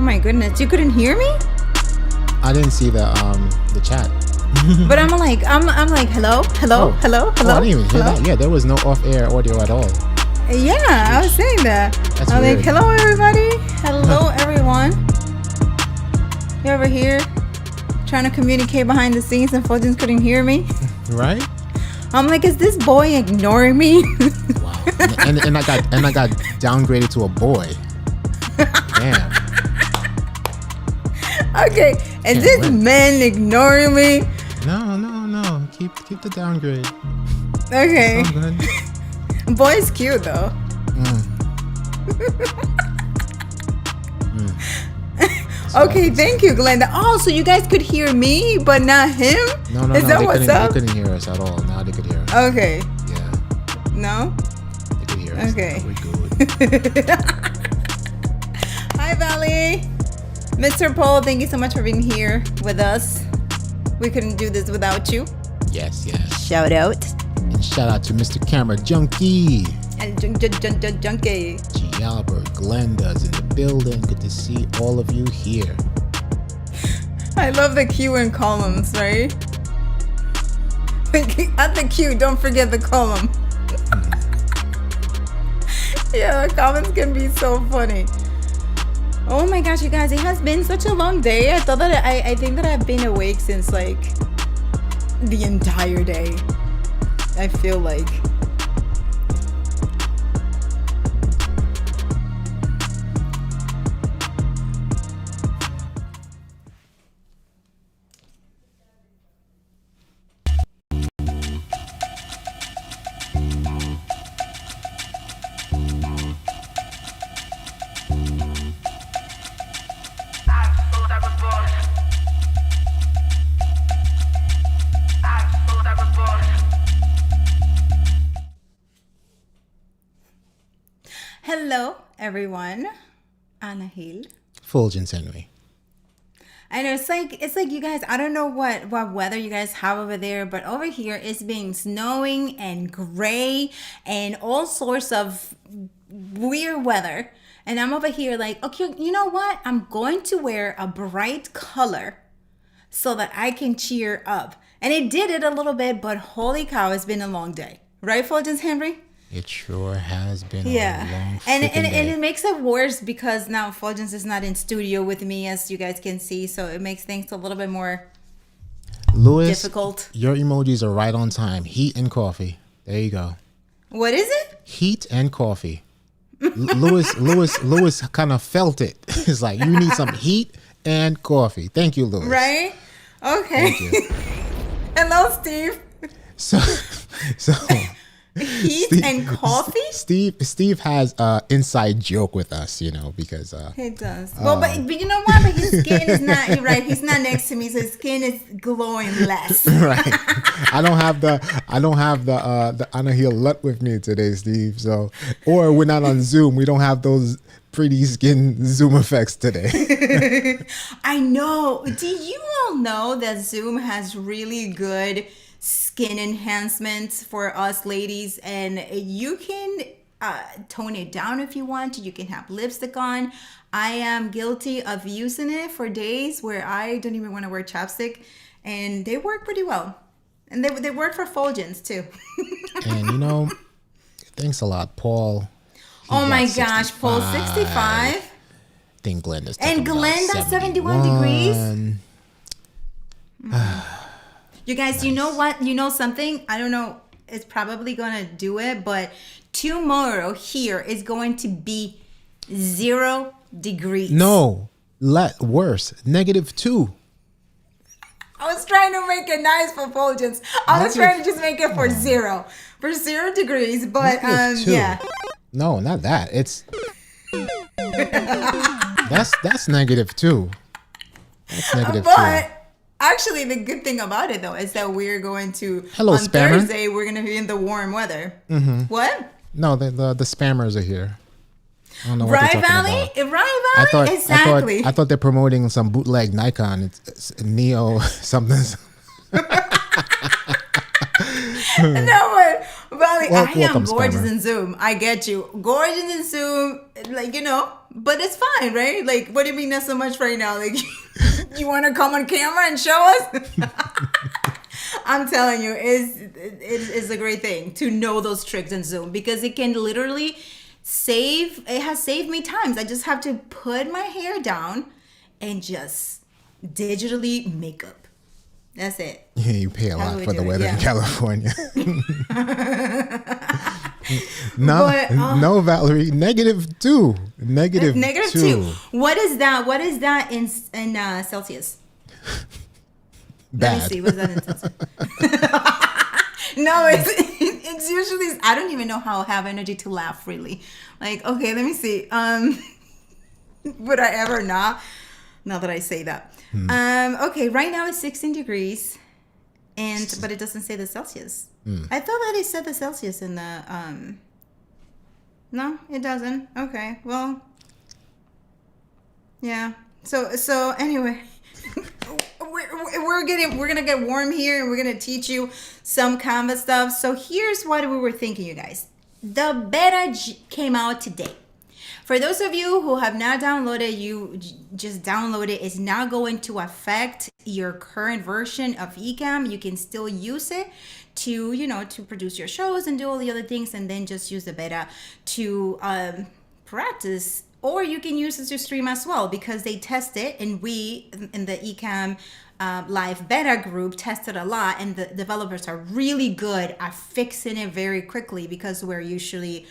my goodness, you couldn't hear me? I didn't see the chat. But I'm like, hello. Oh, I didn't even hear that. Yeah, there was no off-air audio at all. Yeah, I was saying that. That's I'm weird. like, hello everybody. Hello everyone. You ever here trying to communicate behind the scenes and Fuljens couldn't hear me? Right? I'm like, is this boy ignoring me? Wow. And I got downgraded to a boy. Damn. Okay, is this man ignoring me? No. Keep the downgrade. Okay. It's all good. Boy's cute though. Okay, thank you, Glenda. Oh, so you guys could hear me, but not him? No. Is that what's up? They couldn't hear us at all. Now they could hear us. Okay. Yeah. No? They could hear us. Okay. We're good. Hi, Valley. Mr. Paul, thank you so much for being here with us. We couldn't do this without you. Yes. Shout out. And shout out to Mr. Camera Junkie. And Junkie. G. Albert, Glenda's in the building. Good to see all of you here. I love the Q and columns, right? At the Q, don't forget the column. Yeah, the comments can be so funny. Oh my gosh, you guys, it has been such a long day. I think that I've been awake since like the entire day. I feel like. Hello, everyone. Ana Hill. Fuljens Henry. I know it's like you guys. I don't know what weather you guys have over there, but over here it's been snowing and gray and all sorts of weird weather. And I'm over here like, okay, you know what? I'm going to wear a bright color so that I can cheer up. And it did it a little bit, but holy cow, it's been a long day, right, Fuljens Henry? It sure has been a long and day. it makes it worse because now Fuljens is not in studio with me, as you guys can see, so it makes things a little bit more difficult. Your emojis are right on time. Heat and coffee. There you go. What is it? Heat and coffee. Lewis kind of felt it. It's like you need some heat and coffee. Thank you, Lewis. Right? Okay. Thank you. Hello, Steve. So Heat and coffee? Steve has an inside joke with us, because He does. Well, but you know what? But his skin is not. You're right. He's not next to me, so his skin is glowing less. Right. I don't have the Ana Hill LUT with me today, Steve. So, or we're not on Zoom. We don't have those pretty skin Zoom effects today. I know. Do you all know that Zoom has really good skin enhancements for us ladies, and you can tone it down if you want to. You can have lipstick on. I am guilty of using it for days where I don't even want to wear chapstick, and they work pretty well, and they work for Fuljens too. And thanks a lot, Paul. Oh my gosh, Paul 65. I think Glenda's and Glenda 71 degrees. You guys, nice. You know what? You know something? I don't know. It's probably going to do it. But tomorrow here is going to be 0 degrees. No. Worse. -2. I was trying to make it nice for Fuljens. I was trying to just make it for 0. For 0 degrees. But, yeah. No, not that. It's... that's -2. That's -2. Actually, the good thing about it, though, is that we're going to... Hello, spammer. Thursday, we're going to be in the warm weather. Mm-hmm. What? No, the spammers are here. I don't know what Right, they're talking Valley? about. Right, Valley? Exactly. I thought they're promoting some bootleg Nikon. It's Neo something. No, but Valley, I am welcome, gorgeous spammer. in Zoom. I get you. Gorgeous in Zoom, like, but it's fine, right? Like, what do you mean not so much right now? Like, you want to come on camera and show us? I'm telling you, it is a great thing to know those tricks in Zoom because it can literally it has saved me times. I just have to put my hair down and just digitally make up. That's it. Yeah, you pay a lot for the weather in California. No, Valerie. -2. -2. What is that? What is that in Celsius? Bad. Let me see. What's that in Celsius? No, it's usually. I don't even know how I have energy to laugh freely. Like, okay, let me see. Would I ever not? Now that I say that. Okay, right now it's 16 degrees, but it doesn't say the Celsius. I thought that it said the Celsius in the. No, it doesn't. Okay, well, yeah. So anyway. We're gonna get warm here and we're gonna teach you some Canva stuff. So here's what we were thinking, you guys. The beta came out today. For those of you who have not downloaded, you just download it. It's not going to affect your current version of Ecamm. You can still use it to produce your shows and do all the other things, and then just use the beta to practice. Or you can use it to stream as well because they test it, and we in the Ecamm live beta group tested a lot, and the developers are really good at fixing it very quickly because we're usually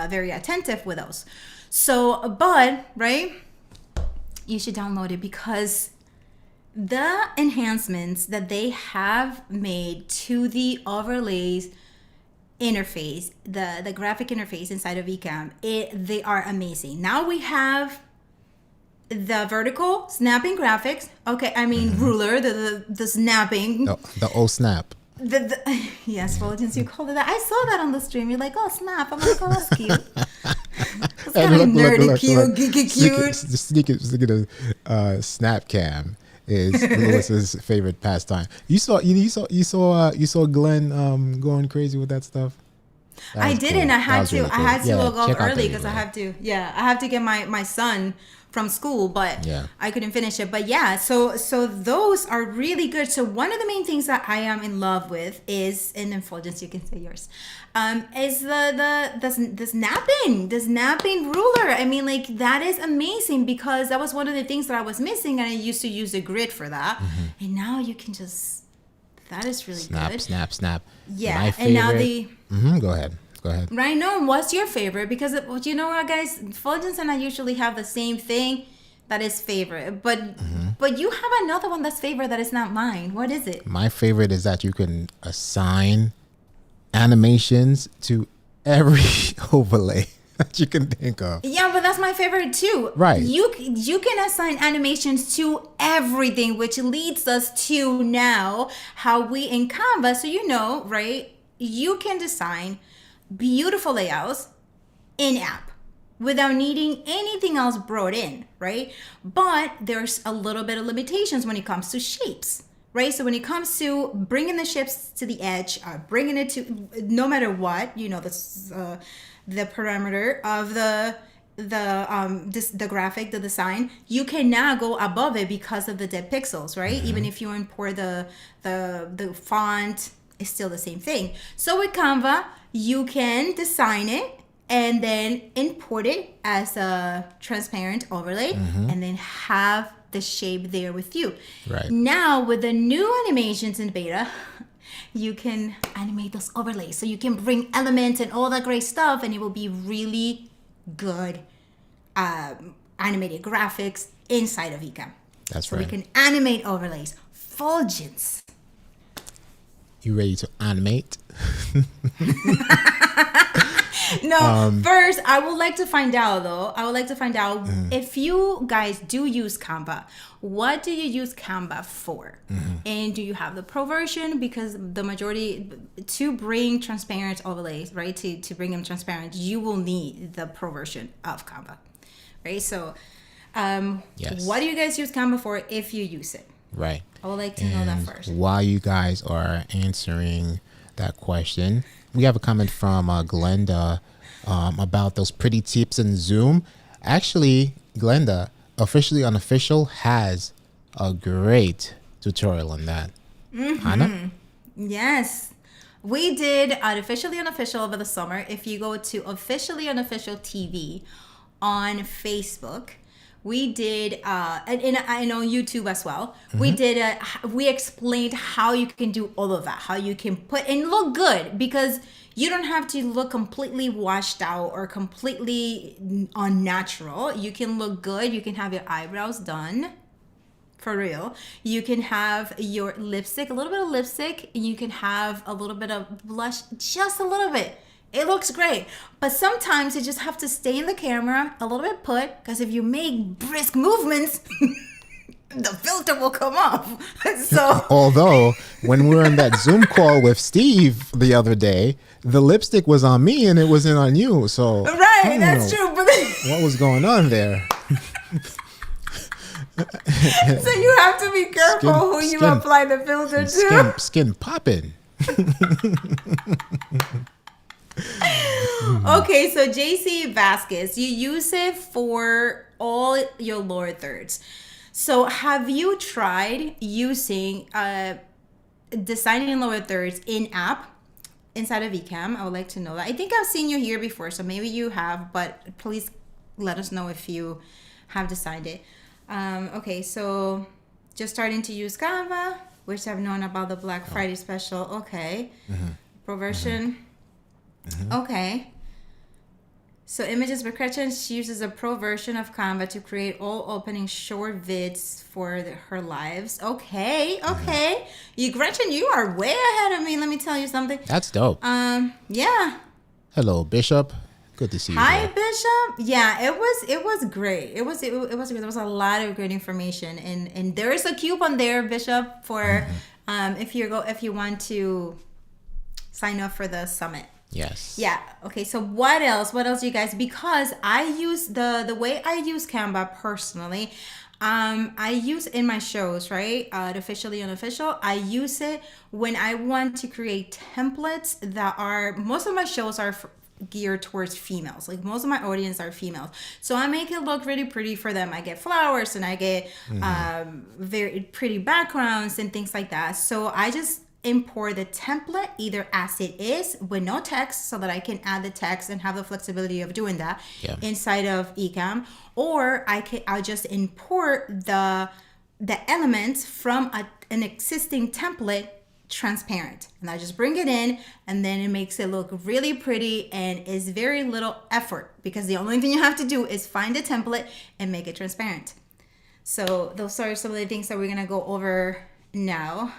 very attentive with those. So, but right, you should download it because the enhancements that they have made to the overlays interface, the graphic interface inside of Ecamm, they are amazing. Now we have the vertical snapping graphics. Okay, I mean ruler, the snapping. The old snap. Yes, Fuljens, you called it that. I saw that on the stream. You're like, oh snap! I'm like, oh that's cute. It's kind of nerdy, cute, geeky, cute. Sneaking a snap cam is Lewis's favorite pastime. You saw Glenn going crazy with that stuff. I didn't. Cool. I had to log off early because I have to get my son from school, but I couldn't finish it. But yeah, so those are really good. So one of the main things that I am in love with is, and then Fuljens, you can say yours, is the snapping ruler. I mean, like, that is amazing because that was one of the things that I was missing, and I used to use a grid for that, and now you can just. That is really good. Snap. Yeah, and now Go ahead. Right now, what's your favorite? Because you know what, guys, Fuljens and I usually have the same thing that is favorite, but you have another one that's favorite that is not mine. What is it? My favorite is that you can assign animations to every overlay that you can think of. Yeah, but that's my favorite too. Right. You can assign animations to everything, which leads us to now how we in Canva. So right? You can design beautiful layouts in app without needing anything else brought in, right? But there's a little bit of limitations when it comes to shapes, right? So when it comes to bringing the shapes to the edge, bringing it to no matter what, the parameter of the graphic, the design, you can now go above it because of the dead pixels, right? Even if you import the font, it's still the same thing. So with Canva, you can design it and then import it as a transparent overlay and then have the shape there with you. Right. Now with the new animations in beta, you can animate those overlays. So you can bring elements and all that great stuff, and it will be really good animated graphics inside of Ecamm. That's right. So we can animate overlays. Fuljens. You ready to animate? No, first, I would like to find out, though. If you guys do use Canva, what do you use Canva for? And do you have the pro version? Because the majority, to bring transparent overlays, right, to bring them transparent, you will need the pro version of Canva, right? So what do you guys use Canva for if you use it? Right. I would like to know that first. While you guys are answering that question, We have a comment from Glenda about those pretty tips in Zoom. Actually, Glenda, Officially Unofficial has a great tutorial on that. Anna? Yes. We did Officially Unofficial over the summer. If you go to Officially Unofficial TV on Facebook, we did, and I know YouTube as well. We did, we explained how you can do all of that, how you can put and look good, because you don't have to look completely washed out or completely unnatural. You can look good. You can have your eyebrows done. For real. You can have your lipstick, a little bit of lipstick, and you can have a little bit of blush, just a little bit. It looks great. But sometimes you just have to stay in the camera a little bit put, because if you make brisk movements, the filter will come off. So Although, when we were on that Zoom call with Steve the other day, the lipstick was on me and it wasn't on you. So right, that's true. But what was going on there? so you have to be careful who you apply the filter to. Skin popping. Okay, so JC Vasquez, you use it for all your lower thirds. So have you tried using designing in lower thirds in app inside of Ecamm? I would like to know that. I think I've seen you here before, so maybe you have, but please let us know if you have designed it. Okay, so just starting to use Canva, which I've known about the Black Friday special. Okay. Pro version. Okay. So Images by Gretchen, she uses a pro version of Canva to create all opening short vids for her lives. Okay. You, Gretchen, you are way ahead of me. Let me tell you something. That's dope. Yeah. Hello, Bishop. Good to see you. Hi, Bishop. Yeah, it was great. It was great. There was a lot of great information, and there is a coupon there, Bishop, for if you want to sign up for the summit. Yes. Yeah. Okay. So what else? What else, you guys? Because I use the way I use Canva personally. I use in my shows, right? Officially Unofficial. I use it when I want to create templates that are, most of my shows are geared towards females. Like most of my audience are females. So I make it look really pretty for them. I get flowers and I get very pretty backgrounds and things like that. So I just import the template either as it is with no text so that I can add the text and have the flexibility of doing that inside of Ecamm, or I'll just import the elements from an existing template transparent, and I just bring it in, and then it makes it look really pretty and is very little effort, because the only thing you have to do is find a template and make it transparent. So those are some of the things that we're gonna go over now.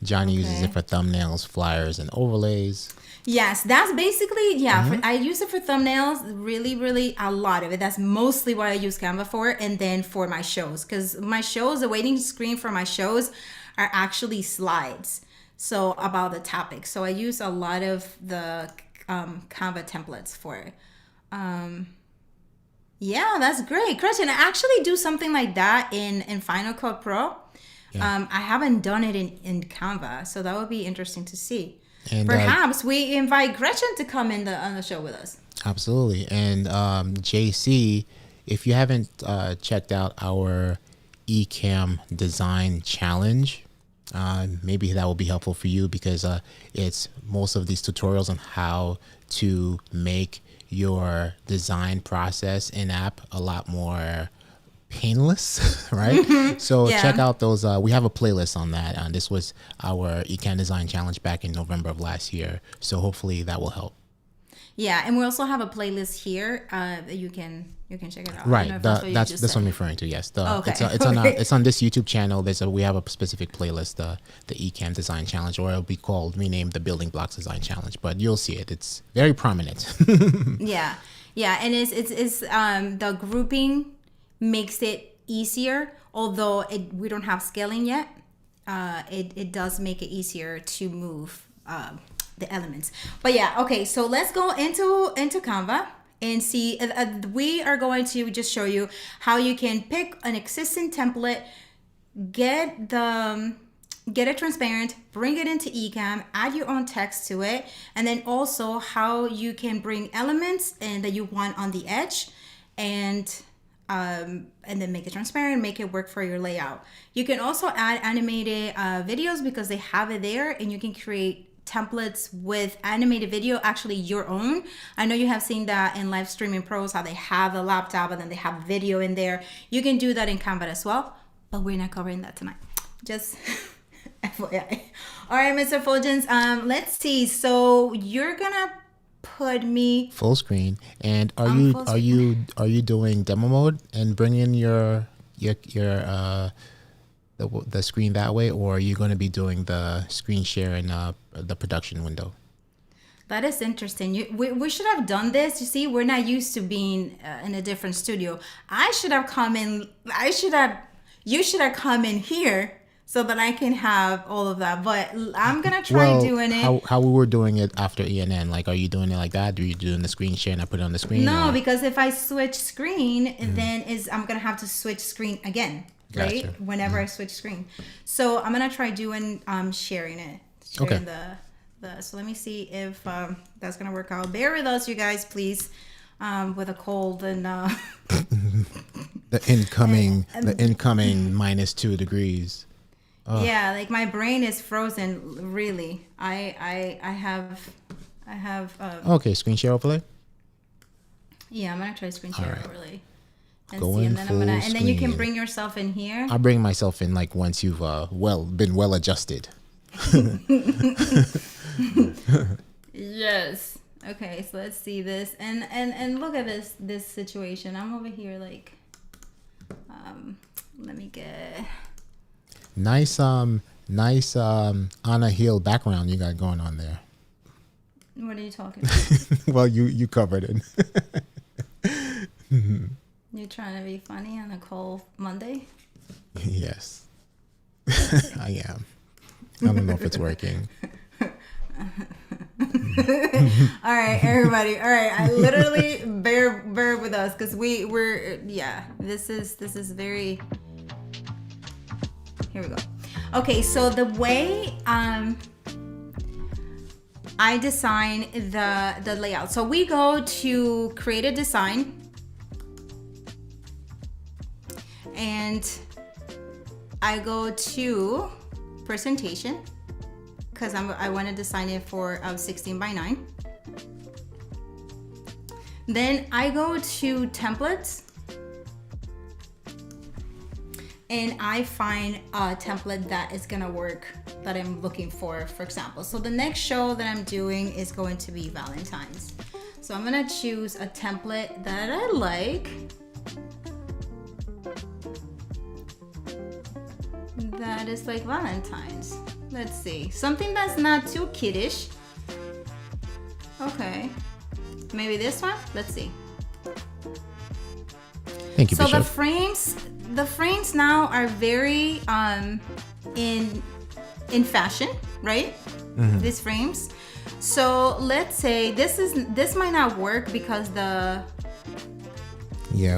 Johnny uses it for thumbnails, flyers, and overlays. Yes, that's basically, I use it for thumbnails, really a lot of it. That's mostly what I use Canva for. And then for my shows, because my shows, the waiting screen for my shows are actually slides, so about the topic. So I use a lot of the Canva templates for it. Yeah, that's great. Christian, I actually do something like that in Final Cut Pro. I haven't done it in Canva, so that would be interesting to see. And perhaps we invite Gretchen to come on the show with us. Absolutely. And JC, if you haven't checked out our Ecamm Design Challenge, maybe that will be helpful for you, because it's most of these tutorials on how to make your design process in app a lot more painless, right? So check out those. We have a playlist on that. This was our Ecamm Design Challenge back in November of last year. So hopefully that will help. Yeah, and we also have a playlist here that you can check it out. Right, that's what I'm referring to. Yes, it's on this YouTube channel. We have a specific playlist, the Ecamm Design Challenge, or it'll be called renamed the BuildingBlocks Design Challenge. But you'll see it; it's very prominent. Yeah, and it's the grouping makes it easier, although we don't have scaling yet. It does make it easier to move the elements. But yeah, okay, so let's go into Canva and see. We are going to just show you how you can pick an existing template, get the get it transparent, bring it into Ecamm, add your own text to it, and then also how you can bring elements and that you want on the edge, and then make it transparent, make it work for your layout. You can also add animated videos because they have it there, and you can create templates with animated video, actually your own. I know you have seen that in live streaming pros, how they have a laptop and then they have video in there. You can do that in Canva as well, but we're not covering that tonight. Just FYI. All right, Mr. Fuljens, let's see. So you're gonna put me full screen, and are you doing demo mode and bringing your the screen that way, or are you going to be doing the screen share in the production window? That is interesting. We should have done this. You see, we're not used to being in a different studio. You should have come in here so that I can have all of that. But I'm going to try doing it. How we were doing it after ENN. Like, are you doing it like that? Are you doing the screen share and I put it on the screen? No, because if I switch screen, then I'm going to have to switch screen again. Right? Gotcha. Whenever I switch screen. So I'm going to try doing sharing it. Sharing so let me see if that's going to work out. Bear with us, you guys, please. With a cold and the incoming -2 degrees. Yeah, like my brain is frozen. Really, I have. Okay, screen share overlay. Yeah, I'm gonna try screen share overlay. And then you can bring yourself in here. I'll bring myself in like once you've been well adjusted. Yes. Okay, so let's see this and look at this situation. I'm over here like let me get nice Anna Hill background you got going on there. What are you talking about? Well, you covered it. You're trying to be funny on a cold Monday? Yes. I am. I don't know if it's working. All right, everybody. All right, I literally bear with us because we're this is very. Here we go. Okay, so the way I design the layout. So we go to create a design, and I go to presentation, because I want to design it for 16:9. Then I go to templates, and I find a template that is gonna work that I'm looking for example. So the next show that I'm doing is going to be Valentine's. So I'm gonna choose a template that I like. That is like Valentine's. Let's see. Something that's not too kiddish. Okay. Maybe this one? Let's see. Thank you, So Bishop. the frames now are very in fashion, right? Mm-hmm. These frames. So let's say this might not work because it'll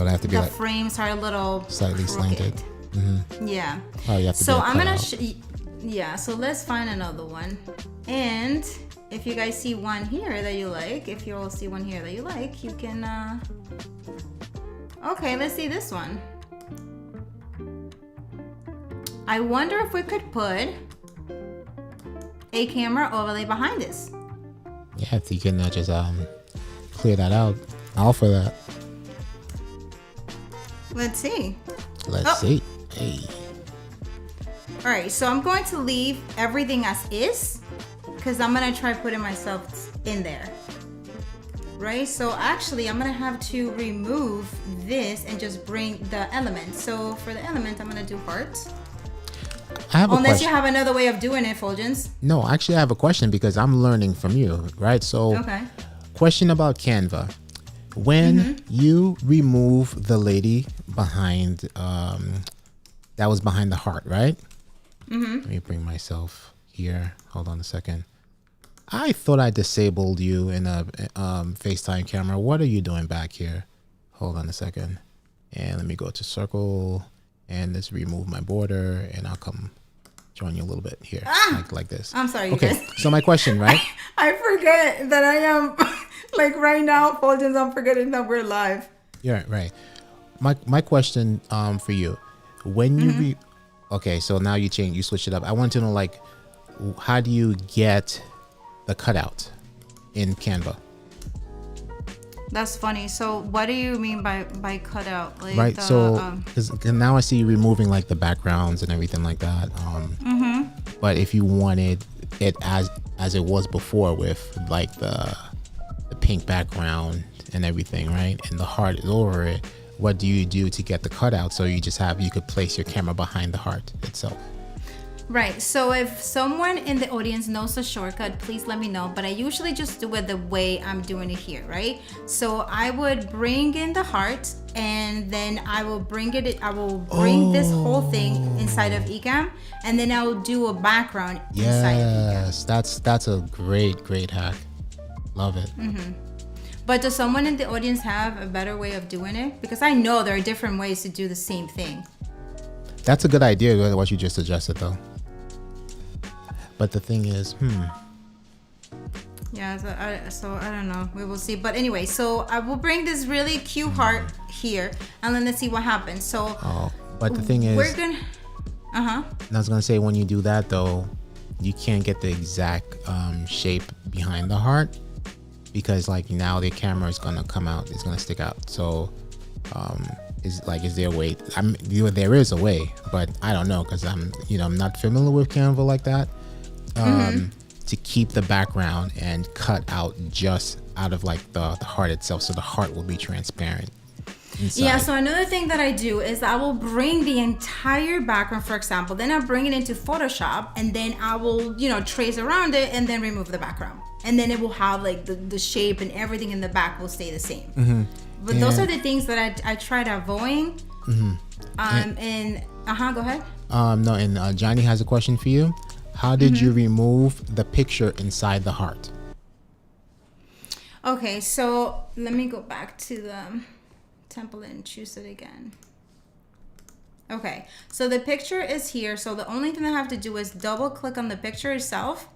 have to be the like frames are a little slightly crooked. slanted. Mm-hmm. Yeah. Oh, you have to So be I'm gonna cut out. so let's find another one. And if you guys see one here that you like, if you all see one here that you like, you can okay, let's see this one. I wonder if we could put a camera overlay behind this. Yeah, if you can just clear that out. All for that. Let's see. Let's see. Hey. All right, so I'm going to leave everything as is because I'm gonna try putting myself in there. Right, so actually I'm gonna have to remove this and just bring the element. So for the element, I'm gonna do hearts. I have Unless a you have another way of doing it, Fuljens. No, actually I have a question because I'm learning from you, right? So Okay. Question about Canva. When you remove the lady behind that was behind the heart, right? Let me bring myself here. Hold on a second. I thought I disabled you in a FaceTime camera. What are you doing back here? Hold on a second. And let me go to circle and let's remove my border and I'll come showing you a little bit here, like this. I'm sorry, you Okay, guys. so my question, right? I forget that I am like right now, Fuljens, I'm forgetting that we're live. Yeah, right. My question for you, when you okay, so now you switch it up. I want to know, like, how do you get the cutout in Canva? That's funny. So what do you mean by cutout? Like Right. the, So because now I see you removing like the backgrounds and everything like that. But if you wanted it as it was before with like the pink background and everything, right, and the heart is over it, what do you do to get the cutout? So you could place your camera behind the heart itself. Right. So if someone in the audience knows a shortcut, please let me know. But I usually just do it the way I'm doing it here, right? So I would bring in the heart, and then I will bring this whole thing inside of Ecamm, and then I will do a background inside of Ecamm. Yes, that's a great hack. Love it. But does someone in the audience have a better way of doing it? Because I know there are different ways to do the same thing. That's a good idea, what you just suggested, though. But the thing is, Yeah, so I don't know. We will see. But anyway, so I will bring this really cute heart here, and then let's see what happens. So, but the thing is, we're gonna. I was gonna say, when you do that though, you can't get the exact shape behind the heart, because like now the camera is gonna come out, it's gonna stick out. So, is there a way? There is a way, but I don't know, because I'm not familiar with Canva like that. To keep the background and cut out just out of like the heart itself, so the heart will be transparent inside. Yeah, so another thing that I do is I will bring the entire background, for example, then I'll bring it into Photoshop, and then I will trace around it and then remove the background, and then it will have like the shape and everything in the back will stay the same. But those are the things that I try to avoid. And go ahead. Johnny has a question for you. How did you remove the picture inside the heart? Okay, so let me go back to the template and choose it again. Okay, so the picture is here. So the only thing I have to do is double click on the picture itself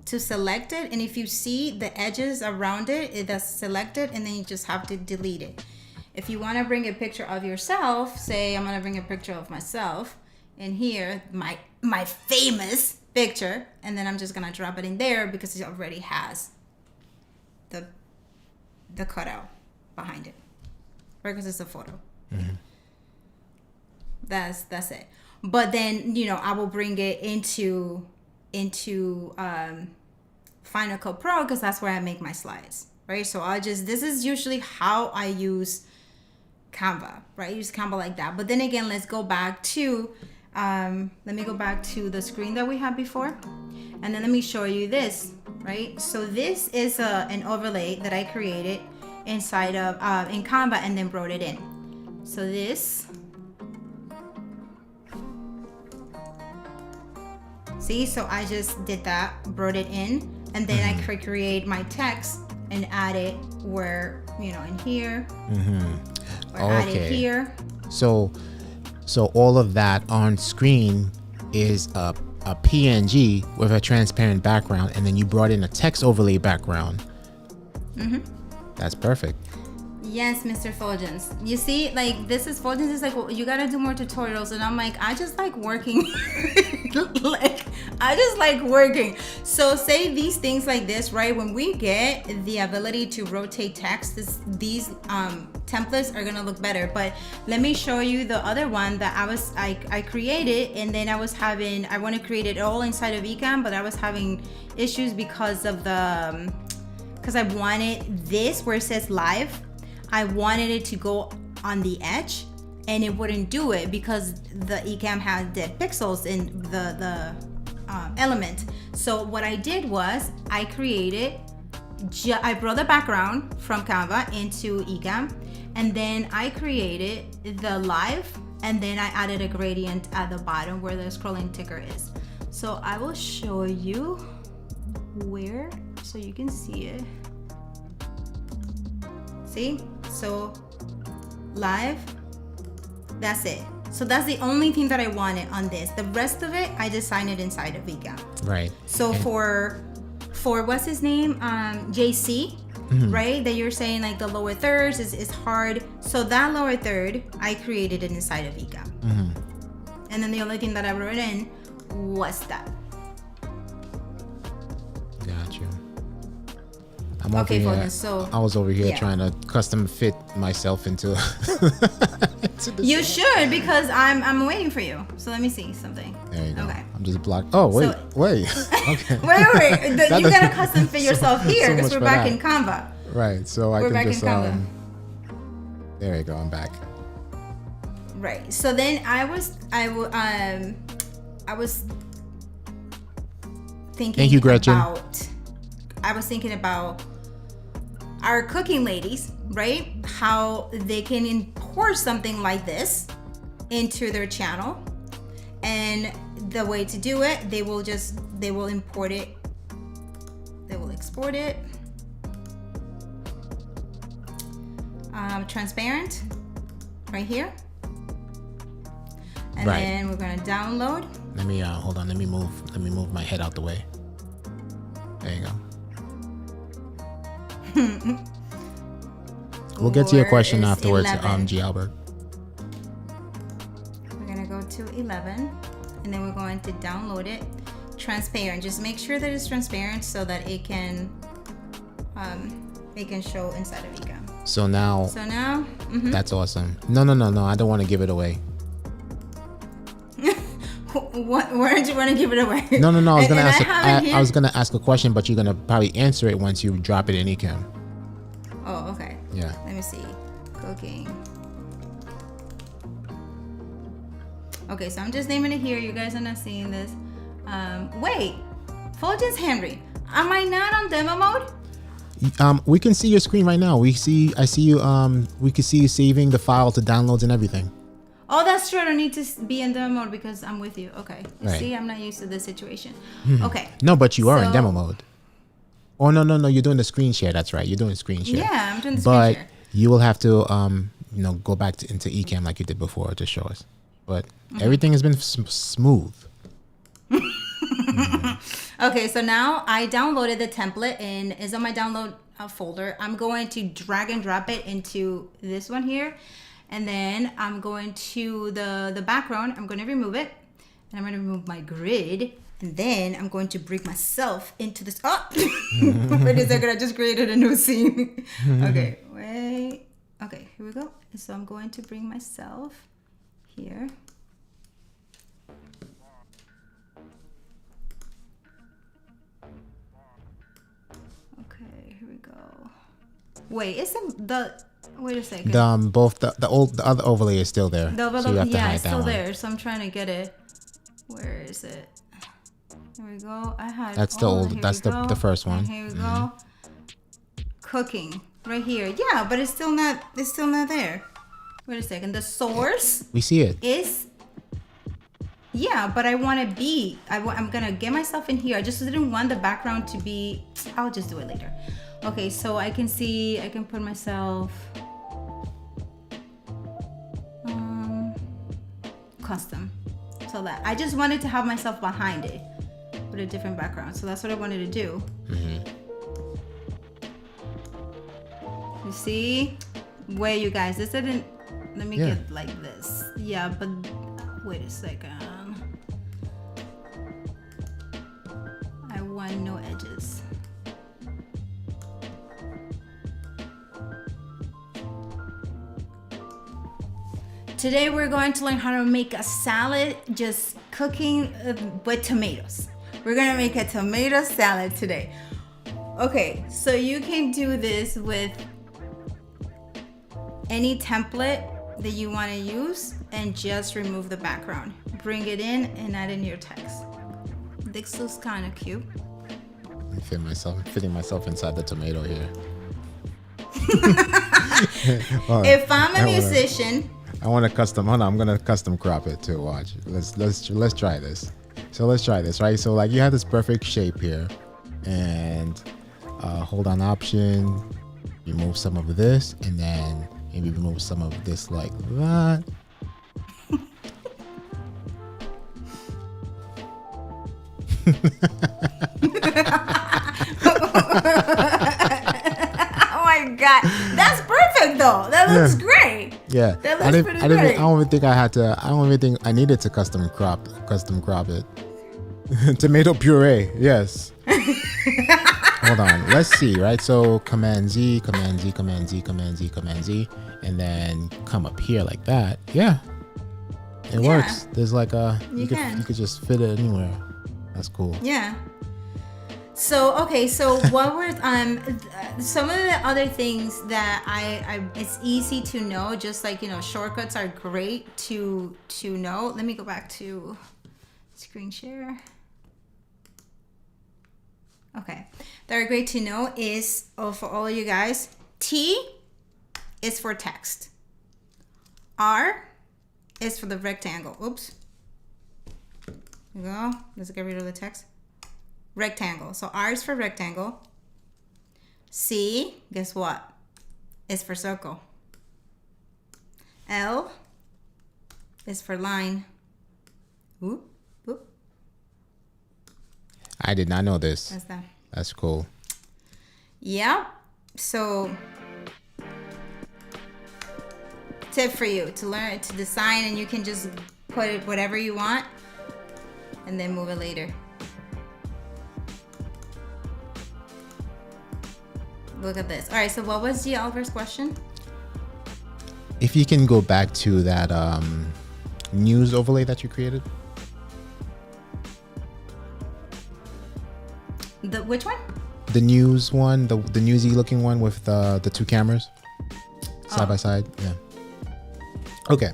to select it. And if you see the edges around it, that's selected, and then you just have to delete it. If you want to bring a picture of yourself, say I'm going to bring a picture of myself, and here, my famous picture, and then I'm just gonna drop it in there because it already has the cutout behind it, right? Because it's a photo. That's it. But then I will bring it into Final Cut Pro, because that's where I make my slides, right? So this is usually how I use Canva, right? I use Canva like that. But then again, let's go back to let me go back to the screen that we had before, and then let me show you this, right? So this is an overlay that I created inside of in Canva and then brought it in. So this, see, so I just did that, brought it in, and then I create my text and add it where in here, or add it here. So all of that on screen is a PNG with a transparent background, and then you brought in a text overlay background. That's perfect. Yes, Mr. Fuljens. You see, like, this is Fuljens is like, well, you gotta do more tutorials, and I'm like, I just like working. I just like working. So say these things like this, right? When we get the ability to rotate text, these templates are gonna look better. But let me show you the other one that I created, and then I want to create it all inside of Ecamm, but I was having issues because of because I wanted this where it says live. I wanted it to go on the edge, and it wouldn't do it because the Ecamm has dead pixels in the element. So what I did was I brought the background from Canva into Ecamm, and then I created the live, and then I added a gradient at the bottom where the scrolling ticker is. So I will show you where, so you can see it. See? So live, that's it. So that's the only thing that I wanted on this. The rest of it, I designed it inside of Ecamm. Right. So And- for what's his name, JC, right? That you're saying like the lower thirds is hard. So that lower third, I created it inside of Ecamm. And then the only thing that I wrote in was that. Got you. I'm Okay, over here. Fuljens, so I was over here yeah. trying to custom fit myself into. into the You should, because I'm waiting for you. So let me see something. There you go. Okay. I'm just blocked. Oh wait, So- wait. Okay. Wait. That You gotta doesn't- custom fit yourself here so because much we're for back that. in Canva. Right. So I We're can back in just Canva. There you go. I'm back. Right. So then I was thinking Thank you, Gretchen. I was thinking about our cooking ladies, right? How they can import something like this into their channel. And the way to do it, they will import it. They will export it. Transparent right here. And Right. then we're gonna download. Let me hold on. Let me move my head out the way. There you go. We'll get to your question Where is afterwards, 11? G. Albert. We're gonna go to 11, and then we're going to download it. Transparent. Just make sure that it's transparent so that it can show inside of Ecamm. So now, So now, that's awesome. No. I don't want to give it away. where did you want to give it away? No. I was gonna And ask. I have it here. I was gonna ask a question, but you're gonna probably answer it once you drop it in Ecamm. Oh, okay. Yeah. Let me see. Cooking. Okay, so I'm just naming it here. You guys are not seeing this. Wait, Fuljens Henry. Am I not on demo mode? We can see your screen right now. I see you. We can see you saving the file to downloads and everything. Oh, that's true. I don't need to be in demo mode because I'm with you. Okay. You Right. see, I'm not used to this situation. Okay. No, but you are in So- demo mode. Oh no, you're doing the screen share. That's right. You're doing screen share. Yeah, I'm doing the screen But share. you will have to go back into Ecamm like you did before to show us. But everything has been smooth. Okay, so now I downloaded the template and it's on my download folder. I'm going to drag and drop it into this one here. And then I'm going to the background. I'm going to remove it. And I'm going to remove my grid. And then I'm going to bring myself into this. Oh! Wait a second. I just created a new scene. Okay, wait. Okay, here we go. So I'm going to bring myself here. Okay, here we go. Wait, isn't the... Wait a second. The other overlay is still there. The so you have to yeah, hide it's that still one. there. So I'm trying to get it. Where is it? Here we go. I had. That's the old. here That's we the go. first one. And here we go. Cooking right here. Yeah, but it's still not. It's still not there. Wait a second. The source We see it. is. Yeah, but I want to be. I'm gonna get myself in here. I just didn't want the background to be. I'll just do it later. Okay, so I can see. I can put myself. Custom, so that I just wanted to have myself behind it with a different background. So that's what I wanted to do. You see? Wait, you guys, this didn't. Let me Yeah. get like this. Yeah, but wait a second. I want no edges. Today we're going to learn how to make a salad just cooking with tomatoes. We're gonna make a tomato salad today. Okay, so you can do this with any template that you want to use and just remove the background. Bring it in and add in your text. This looks kind of cute. I'm fitting myself inside the tomato here. If I'm a musician, I want to custom. Hold on, I'm gonna custom crop it too. Watch. Let's try this. So let's try this, right? So like you have this perfect shape here, and hold on Option, remove some of this, and then maybe remove some of this like that. Oh my god, that's perfect though. That looks great. Yeah, That looks pretty great. I don't even think I had to. I don't even think I needed to custom crop it. Tomato puree. Yes. Hold on. Let's see. Right. So Command Z, Command Z, Command Z, Command Z, Command Z, and then come up here like that. Yeah. It works. There's like a you could just fit it anywhere. That's cool. Yeah. So okay, so what were some of the other things that I it's easy to know, just like, you know, shortcuts are great to know. Let me go back to screen share. Okay, that are great to know is, for all of you guys, T is for text. R is for the rectangle. Oops. There we go. Let's get rid of the text. Rectangle. So R is for rectangle. C, guess what? Is for circle. L is for line. Whoop, whoop. I did not know this. That's that. That's cool. Yeah. So tip for you to learn to design, and you can just put it whatever you want and then move it later. Look at this. All right, so what was the Oliver's question? If you can go back to that news overlay that you created. The which one? The news one, the newsy looking one with the two cameras side by side. Yeah. Okay.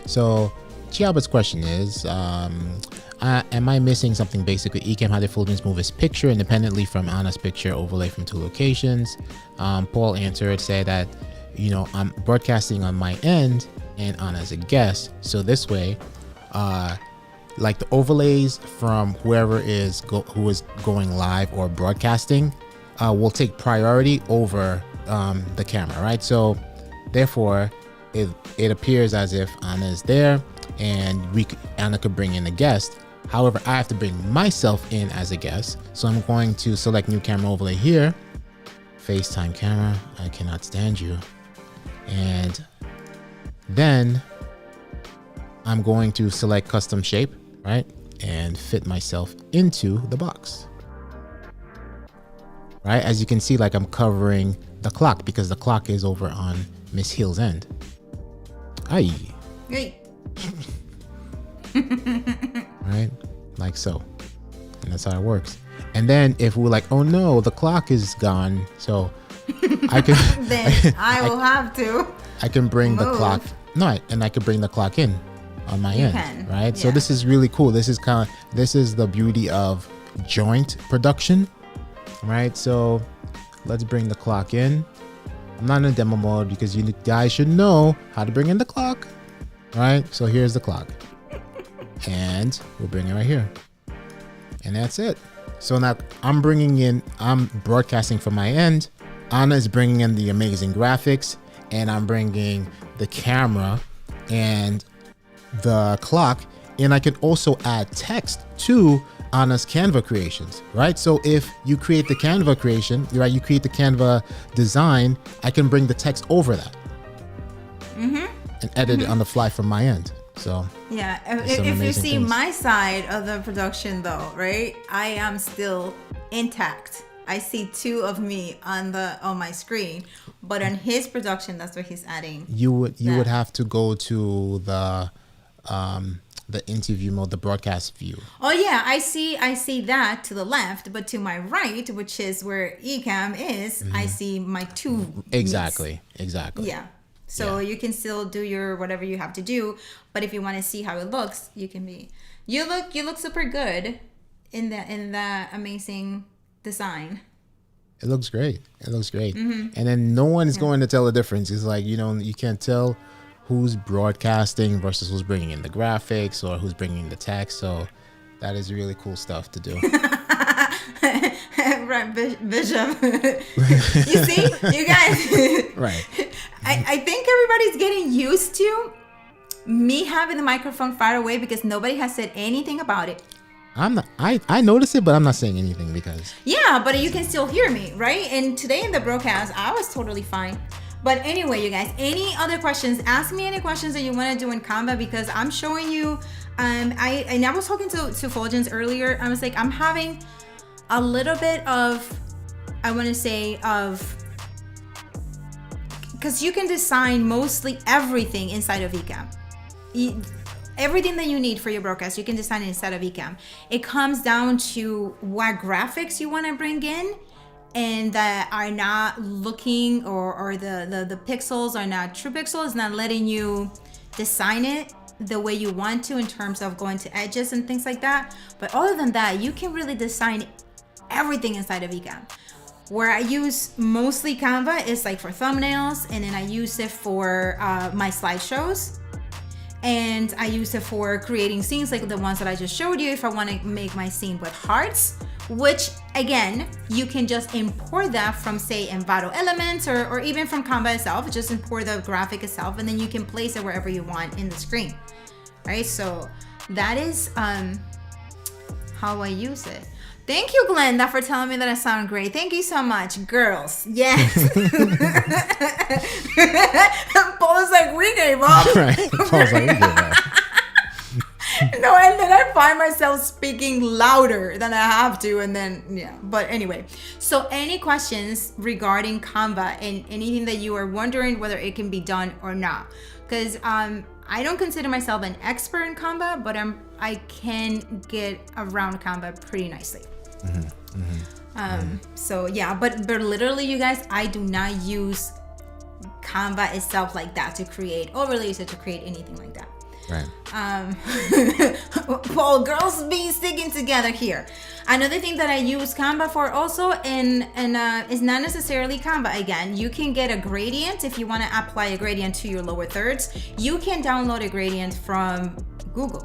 So Chiaba's question is, am I missing something? Basically, Ecamm had the Fuljens move his picture independently from Anna's picture overlay from two locations. Paul answered, said that, you know, I'm broadcasting on my end and Anna's a guest. So this way, like the overlays from whoever who is going live or broadcasting will take priority over the camera, right? So therefore, it appears as if Anna is there and Anna could bring in a guest. However, I have to bring myself in as a guest. So I'm going to select new camera overlay here. FaceTime camera, I cannot stand you. And then I'm going to select custom shape, right? And fit myself into the box. Right? As you can see, like I'm covering the clock because the clock is over on Miss Hill's end. Aye. Great. Right? Like so. And that's how it works. And then if we're like, oh no, the clock is gone. So I can then I will have to. I can bring move. the clock. No, and I can bring the clock in on my end. Can. Right? Yeah. So this is really cool. This is the beauty of joint production. Right? So let's bring the clock in. I'm not in demo mode because you guys should know how to bring in the clock. Right? So here's the clock. And we'll bring it right here. And that's it. So now I'm broadcasting from my end. Anna is bringing in the amazing graphics, and I'm bringing the camera and the clock. And I can also add text to Anna's Canva creations, right? So if you create the Canva creation, right, you create the Canva design, I can bring the text over that and edit it on the fly from my end. So yeah, if you see my side of the production though, right, I am still intact. I see two of me on my screen, but on his production, that's what he's adding. You would have to go to the interview mode, the broadcast view. Oh yeah, I see that to the left, but to my right, which is where Ecamm is, I see my two. Exactly. Yeah. So you can still do your whatever you have to do, but if you want to see how it looks, you can be. You look super good in that amazing design. It looks great. And then no one's going to tell the difference. It's like, you know, you can't tell who's broadcasting versus who's bringing in the graphics or who's bringing in the text. So that is really cool stuff to do. Right, Bishop. You see, you guys. Right. I think everybody's getting used to me having the microphone far away because nobody has said anything about it. I'm not. I notice it, but I'm not saying anything because. Yeah, but you can still hear me, right? And today in the broadcast, I was totally fine. But anyway, you guys, any other questions? Ask me any questions that you want to do in Canva because I'm showing you. I was talking to Fuljens earlier. I was like, I'm having a little bit of, I want to say because you can design mostly everything inside of Ecamm. Everything that you need for your broadcast, you can design it inside of Ecamm. It comes down to what graphics you want to bring in and that are not looking or the pixels are not true pixels, not letting you design it the way you want to in terms of going to edges and things like that. But other than that, you can really design everything inside of Ecamm. Where I use mostly Canva is like for thumbnails, and then I use it for my slideshows. And I use it for creating scenes like the ones that I just showed you if I want to make my scene with hearts, which again, you can just import that from say Envato Elements or even from Canva itself. Just import the graphic itself and then you can place it wherever you want in the screen, right? So that is how I use it. Thank you, Glenda, for telling me that I sound great. Thank you so much, girls. Yes. Paul is like, we gave up. Right. Paul's like, we gave up. No, and then I find myself speaking louder than I have to, and then yeah. But anyway, so any questions regarding Canva and anything that you are wondering whether it can be done or not? Because I don't consider myself an expert in Canva, but I can get around Canva pretty nicely. So yeah, but literally, you guys, I do not use Canva itself like that to create overlays or to create anything like that. Right. Well, girls be sticking together here. Another thing that I use Canva for also, and is not necessarily Canva. Again, you can get a gradient if you want to apply a gradient to your lower thirds. You can download a gradient from Google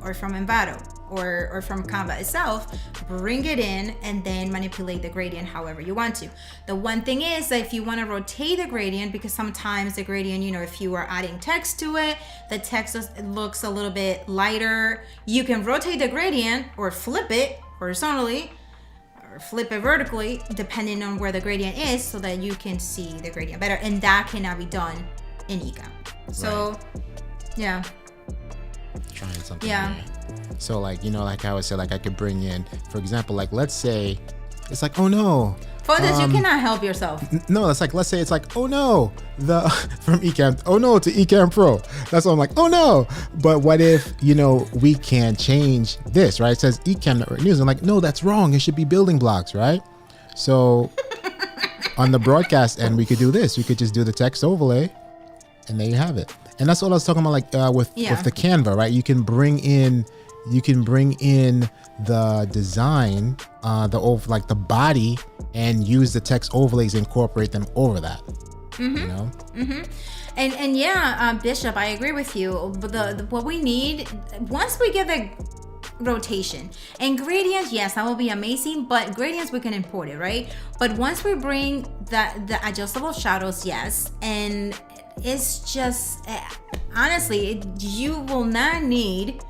or from Envato or from Canva itself, bring it in and then manipulate the gradient however you want to. The one thing is that if you want to rotate the gradient, because sometimes the gradient, you know, if you are adding text to it, the text looks a little bit lighter. You can rotate the gradient or flip it horizontally or flip it vertically depending on where the gradient is so that you can see the gradient better, and that cannot be done in Ecamm. So right. Yeah, trying something. Yeah. New. So like, you know, like I would say, like I could bring in, for example, like let's say it's like, oh no, for this you cannot help yourself. No, that's like, let's say it's like, oh no, the from Ecamm, oh no to Ecamm Pro. That's what I'm like, oh no. But what if, you know, we can change this, right? It says Ecamm Network News. I'm like, no, that's wrong. It should be BuildingBlocks, right? So on the broadcast end, we could do this. We could just do the text overlay, and there you have it. And that's what I was talking about, like with the Canva, right? You can bring in the design, the body, and use the text overlays, incorporate them over that. You know. And yeah, Bishop, I agree with you. But what we need, once we get the rotation and gradients, yes, that will be amazing. But gradients, we can import it, right? But once we bring the adjustable shadows, yes, and it's just honestly, you will not need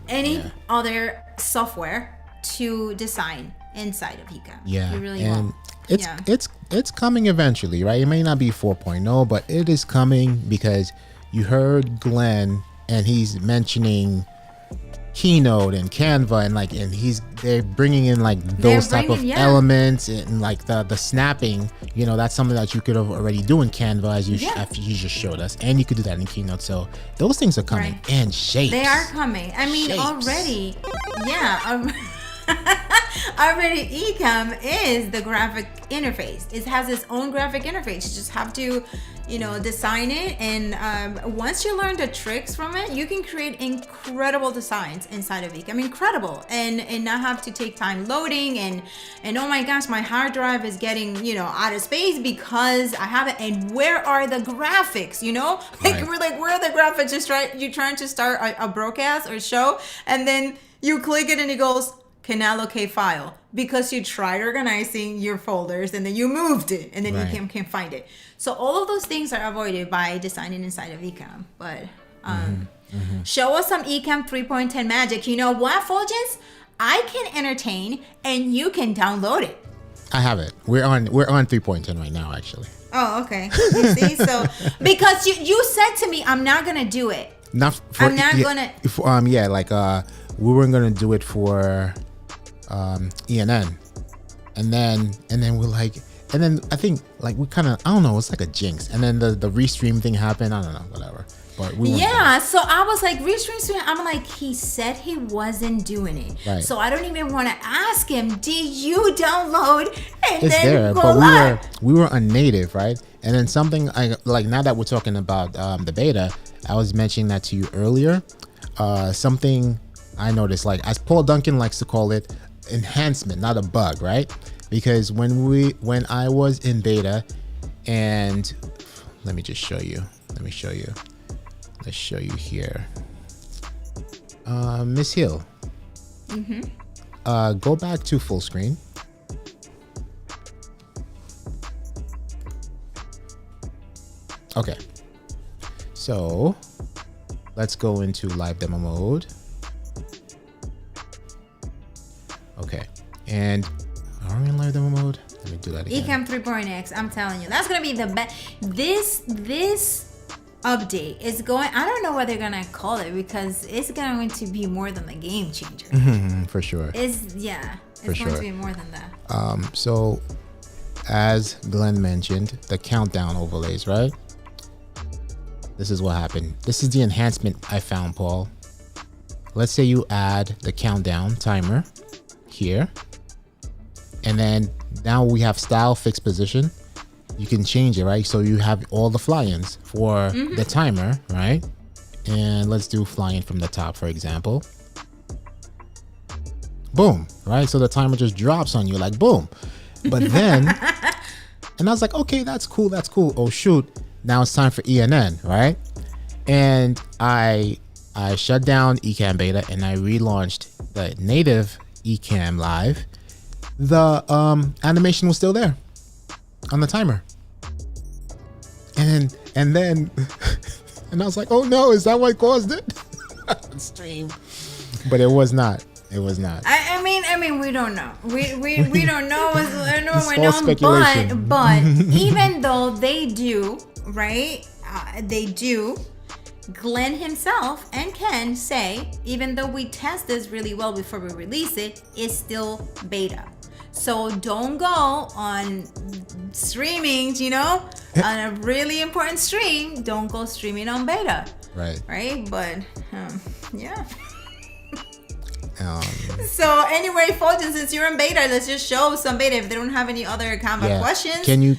any other software to design inside of Ecamm. You really won't. It's coming eventually, right? It may not be 4.0, but it is coming, because you heard Glenn and he's mentioning Keynote and Canva, and they're bringing in like those type of elements, and like the snapping, you know, that's something that you could have already do in Canva as you just showed us, and you could do that in Keynote. So those things are coming, and shapes. They are coming. I mean, already, already Ecamm is the graphic interface. It has its own graphic interface. You just have to, you know, design it, and once you learn the tricks from it, you can create incredible designs inside of Ecamm. Incredible, and not have to take time loading, and oh my gosh, my hard drive is getting, you know, out of space because I have it. And where are the graphics? You know, like we're like, where are the graphics? You're trying to start a broadcast or show, and then you click it and it goes, can allocate file, because you tried organizing your folders and then you moved it, and then you can't find it. So all of those things are avoided by designing inside of Ecamm. But Show us some Ecamm 3.10 magic. You know what, Fuljens? I can entertain and you can download it. I have it. We're on 3.10 right now, actually. Oh, okay. You see, so because you said to me, I'm not gonna do it. Not for, I'm not gonna. We weren't gonna do it for ENN, and then we're like, and then I think like we kind of, I don't know, it's like a jinx, and then the restream thing happened. I don't know, whatever. But we So I was like, restream student. I'm like, he said he wasn't doing it. Right. So I don't even want to ask him, did you download and it's then there, go but live? we were unnative, right? And then something I like, now that we're talking about the beta, I was mentioning that to you earlier. Something I noticed, like as Paul Duncan likes to call it, enhancement, not a bug, right? Because when I was in beta, and let me just show you. Let's show you here. Miss Hill. Go back to full screen. Okay. So let's go into live demo mode. Okay. And are we in live demo mode? Let me do that again. Ecamm 3.x, I'm telling you, that's gonna be the best. This update is going, I don't know what they're gonna call it because it's going to be more than a game changer. For sure. It's going to be more than that. So as Glenn mentioned, the countdown overlays, right? This is what happened. This is the enhancement I found, Paul. Let's say you add the countdown timer here, and then now we have style fixed position. You can change it, right? So you have all the fly-ins for the timer, right? And let's do fly-in from the top, for example. Boom, right? So the timer just drops on you like boom. But then, and I was like, okay, that's cool. Oh shoot, now it's time for ENN, right? And I shut down Ecamm beta and I relaunched the native Ecamm live. The animation was still there on the timer, and then and I was like, oh no, is that what caused it? Stream, but it was not. I mean, we don't know. We don't know what's It's going all on, speculation. but even though they do, right? They do. Glenn himself and Ken say, even though we test this really well before we release it, it's still beta. So don't go on streaming, on a really important stream. Don't go streaming on beta. Right? But, yeah. So anyway, Fuljens, since you're in beta, let's just show some beta if they don't have any other Canva questions. Can you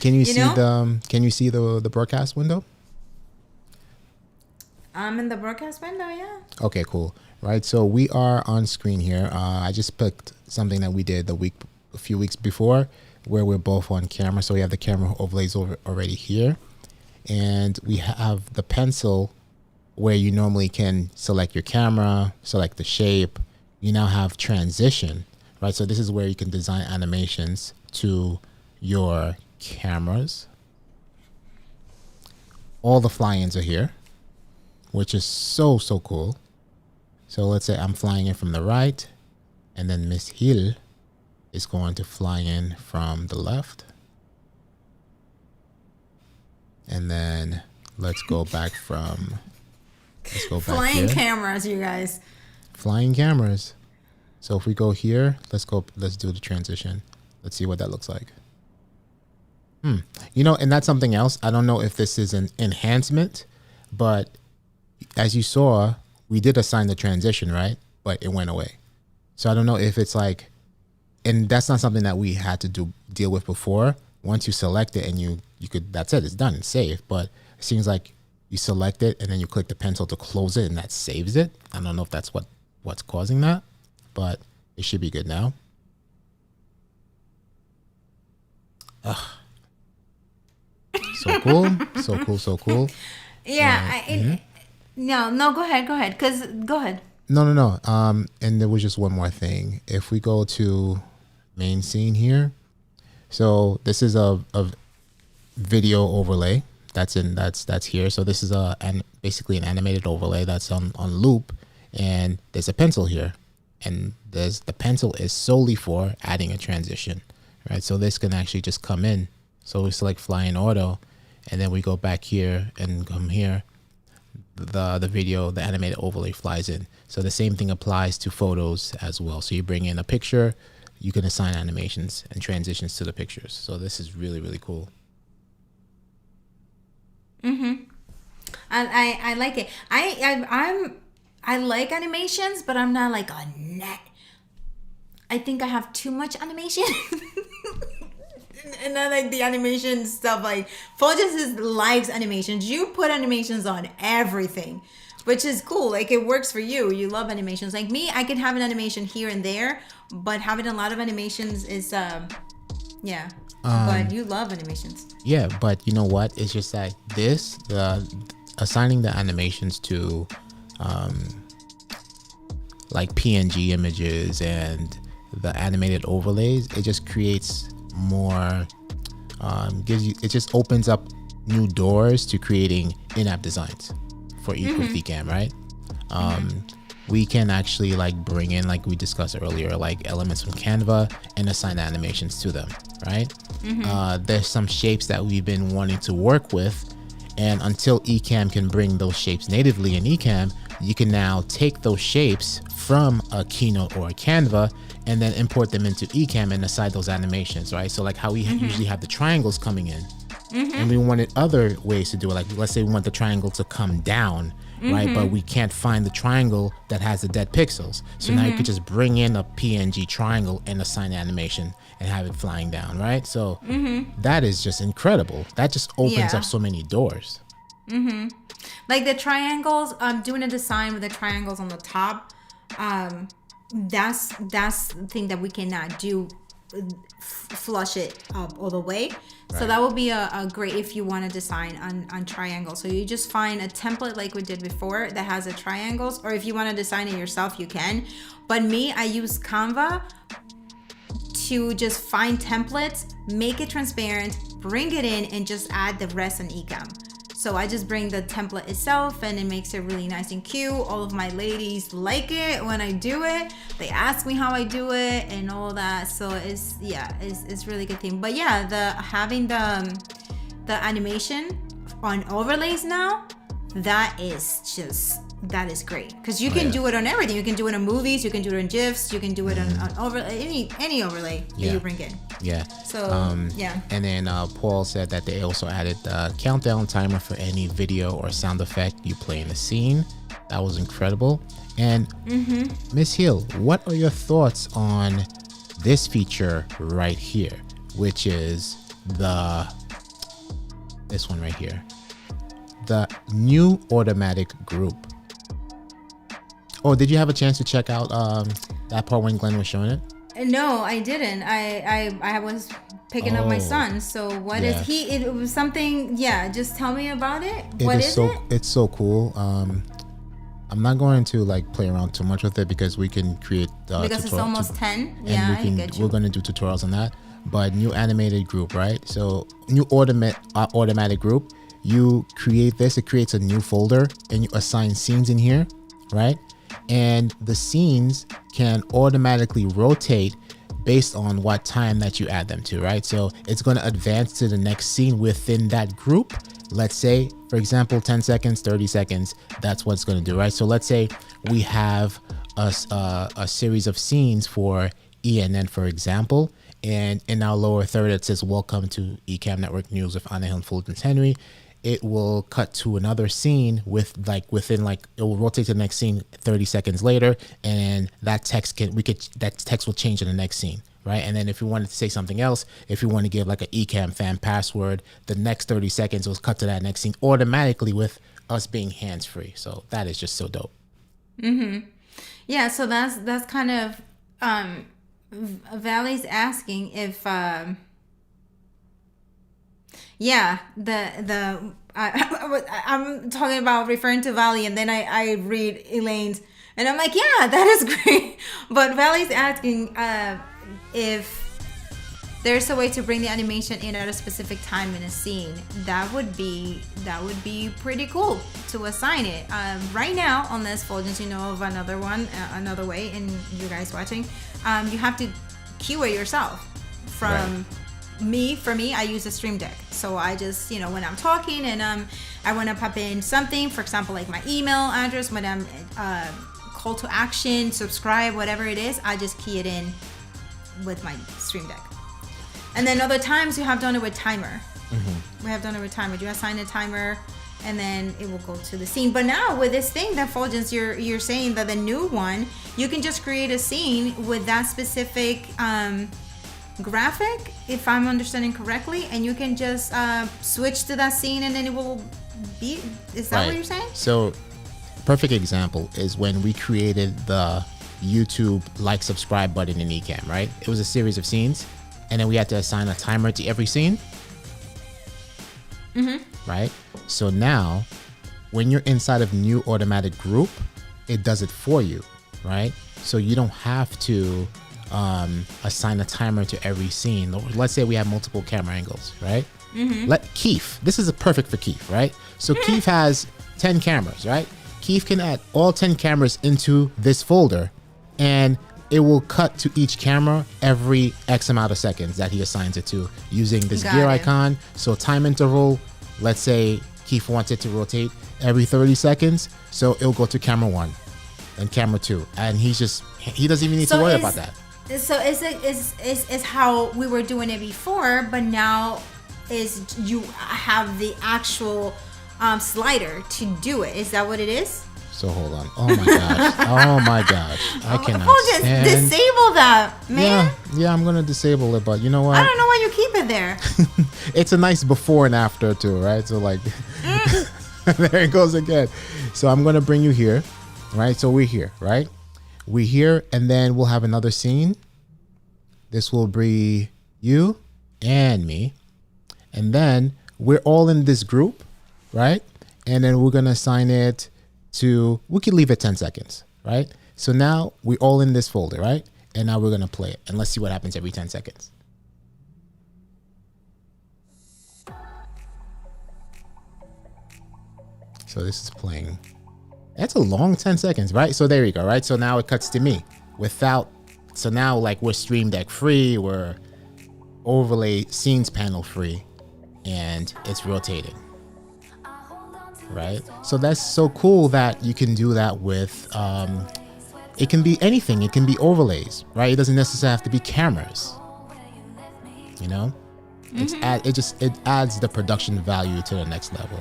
see the broadcast window? I'm in the broadcast window, yeah. Okay, cool. Right, so we are on screen here. I just picked something that we did a few weeks before, where we're both on camera. So we have the camera overlays already here, and we have the pencil where you normally can select your camera, select the shape. You now have transition, right? So this is where you can design animations to your cameras. All the fly-ins are here, which is so cool. So let's say I'm flying in from the right, and then Miss Hill is going to fly in from the left. And then let's go back flying here. Cameras, you guys. Flying cameras. So if we go here, let's do the transition. Let's see what that looks like. And that's something else. I don't know if this is an enhancement, but as you saw, we did assign the transition, right? But it went away. So I don't know if it's like, and that's not something that we had to deal with before. Once you select it and you could, that's it, it's done, it's saved. But it seems like you select it and then you click the pencil to close it and that saves it. I don't know if that's what's causing that, but it should be good now. So cool. Yeah, No, go ahead. Go ahead. No. And there was just one more thing. If we go to main scene here, so this is a video overlay, that's here. So this is basically an animated overlay that's on loop, and there's a pencil here, and the pencil is solely for adding a transition, right? So this can actually just come in. So we select fly in auto, and then we go back here and come here. The video, the animated overlay flies in. So the same thing applies to photos as well. So you bring in a picture, you can assign animations and transitions to the pictures. So this is really, really cool. I like it. I like animations, but I'm not like a net. I think I have too much animation. And then like the animation stuff, like Fuljens likes animations. You put animations on everything, which is cool. Like it works for you. You love animations. Like me, I can have an animation here and there, but having a lot of animations is yeah. But you love animations. Yeah, but you know what? It's just that assigning the animations to like PNG images and the animated overlays, it just creates more, it just opens up new doors to creating in-app designs for with Ecamm, right? We can actually like bring in, like we discussed earlier, like elements from Canva and assign animations to them, right? There's some shapes that we've been wanting to work with, and until Ecamm can bring those shapes natively in Ecamm, you can now take those shapes from a Keynote or a Canva and then import them into Ecamm and assign those animations, right? So like how we usually have the triangles coming in, and we wanted other ways to do it. Like let's say we want the triangle to come down, right? But we can't find the triangle that has the dead pixels. So now you could just bring in a PNG triangle and assign animation and have it flying down, right? So that is just incredible. That just opens up so many doors. Like the triangles, doing a design with the triangles on the top, that's the thing that we cannot do, flush it up all the way. Right. So that would be a great if you want to design on triangles. So you just find a template like we did before that has the triangles, or if you want to design it yourself, you can. But me, I use Canva to just find templates, make it transparent, bring it in, and just add the rest in Ecamm. So I just bring the template itself, and it makes it really nice and cute. All of my ladies like it when I do it. They ask me how I do it and all that. So it's really good thing. But yeah, having the animation on overlays now, that is great, because you can do it on everything. You can do it on movies, you can do it on GIFs, you can do it on overlay, any overlay that you bring in. Yeah. So and then Paul said that they also added the countdown timer for any video or sound effect you play in the scene. That was incredible. And Miss Hill, what are your thoughts on this feature right here, which is this one right here, the new automatic group? Oh, did you have a chance to check out that part when Glenn was showing it? No, I didn't. I was picking up my son. So what is he? It was something. Yeah, just tell me about it. What is it? It's so cool. I'm not going to like play around too much with it because we can create because it's almost 10. Yeah, I get you. We're going to do tutorials on that. But new animated group, right? So new automatic group. You create this. It creates a new folder, and you assign scenes in here, right? And the scenes can automatically rotate based on what time that you add them to, right? So it's going to advance to the next scene within that group. Let's say, for example, 10 seconds, 30 seconds, that's what it's going to do, right? So let's say we have a series of scenes for ENN, for example, and in our lower third, it says, welcome to Ecamm Network News with Ana and Fuljens Henry. It will cut to another scene it will rotate to the next scene 30 seconds later, and that text will change in the next scene, right? And then if you wanted to say something else, if you want to give like an Ecamm fan password, the next 30 seconds will cut to that next scene automatically with us being hands-free. So that is just so dope. Yeah, so that's kind of Valley's asking if I'm talking about referring to Valley, and then I read Elaine's, and I'm like, yeah, that is great. But Valley's asking if there's a way to bring the animation in at a specific time in a scene. That would be pretty cool to assign it. Right now on this Fuljens, you know of another way, and you guys watching, you have to cue it yourself from. Right. For me, I use a Stream Deck. So I just, when I'm talking and I want to pop in something, for example, like my email address, when I'm call to action, subscribe, whatever it is, I just key it in with my Stream Deck. And then other times you have done it with timer. We have done it with timer. You assign a timer and then it will go to the scene. But now with this thing that Fuljens, you're saying that the new one, you can just create a scene with that specific graphic, if I'm understanding correctly, and you can just switch to that scene and then it will be. Is that what you're saying? So perfect example is when we created the YouTube like subscribe button in Ecamm, right? It was a series of scenes and then we had to assign a timer to every scene. Right? So now when you're inside of new automatic group, it does it for you, right? So you don't have to assign a timer to every scene. Let's say we have multiple camera angles, right? Let Keith, this is perfect for Keith, right? So Keith has 10 cameras, right? Keith can add all 10 cameras into this folder and it will cut to each camera every X amount of seconds that he assigns it to using this gear icon. So time interval, let's say Keith wants it to rotate every 30 seconds. So it'll go to camera 1 and camera 2. And he doesn't even need to worry about that. So is how we were doing it before, but now is you have the actual slider to do it. Is that what it is? So hold on. Oh my gosh. Oh my gosh. I cannot stand. Disable that, man. Yeah, I'm gonna disable it, but you know what? I don't know why you keep it there. It's a nice before and after too, right? So like, there it goes again. So I'm gonna bring you here, right? So we're here, right? We're here, and then we'll have another scene. This will be you and me. And then we're all in this group, right? And then we're going to assign it to, we could leave it 10 seconds, right? So now we're all in this folder, right? And now we're going to play it. And let's see what happens every 10 seconds. So this is playing. That's a long 10 seconds, right? So there you go, right? So now it cuts to me so now like we're Stream Deck free, we're overlay scenes panel free, and it's rotating, right? So that's so cool that you can do that with, it can be anything. It can be overlays, right? It doesn't necessarily have to be cameras, It adds the production value to the next level.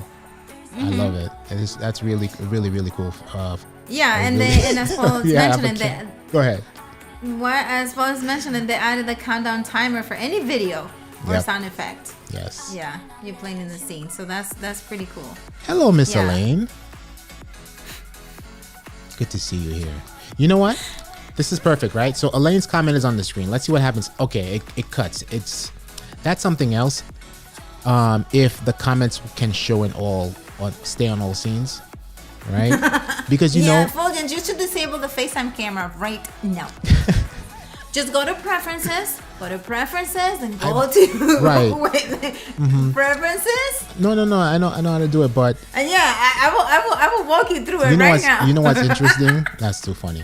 I love it. That's really, really, really cool. And as well as mentioning that. Go ahead. As well as mentioning, they added the countdown timer for any video or sound effect. Yes. Yeah, you're playing in the scene, so that's pretty cool. Hello, Miss Elaine. It's good to see you here. You know what? This is perfect, right? So Elaine's comment is on the screen. Let's see what happens. Okay, it cuts. That's something else. If the comments can show in all or stay on all scenes, right? Because you know, Fuljens, you should disable the FaceTime camera right now. Just go to preferences, and go to preferences. No, I know how to do it, but and I will walk you through it now. You know what's interesting? That's too funny.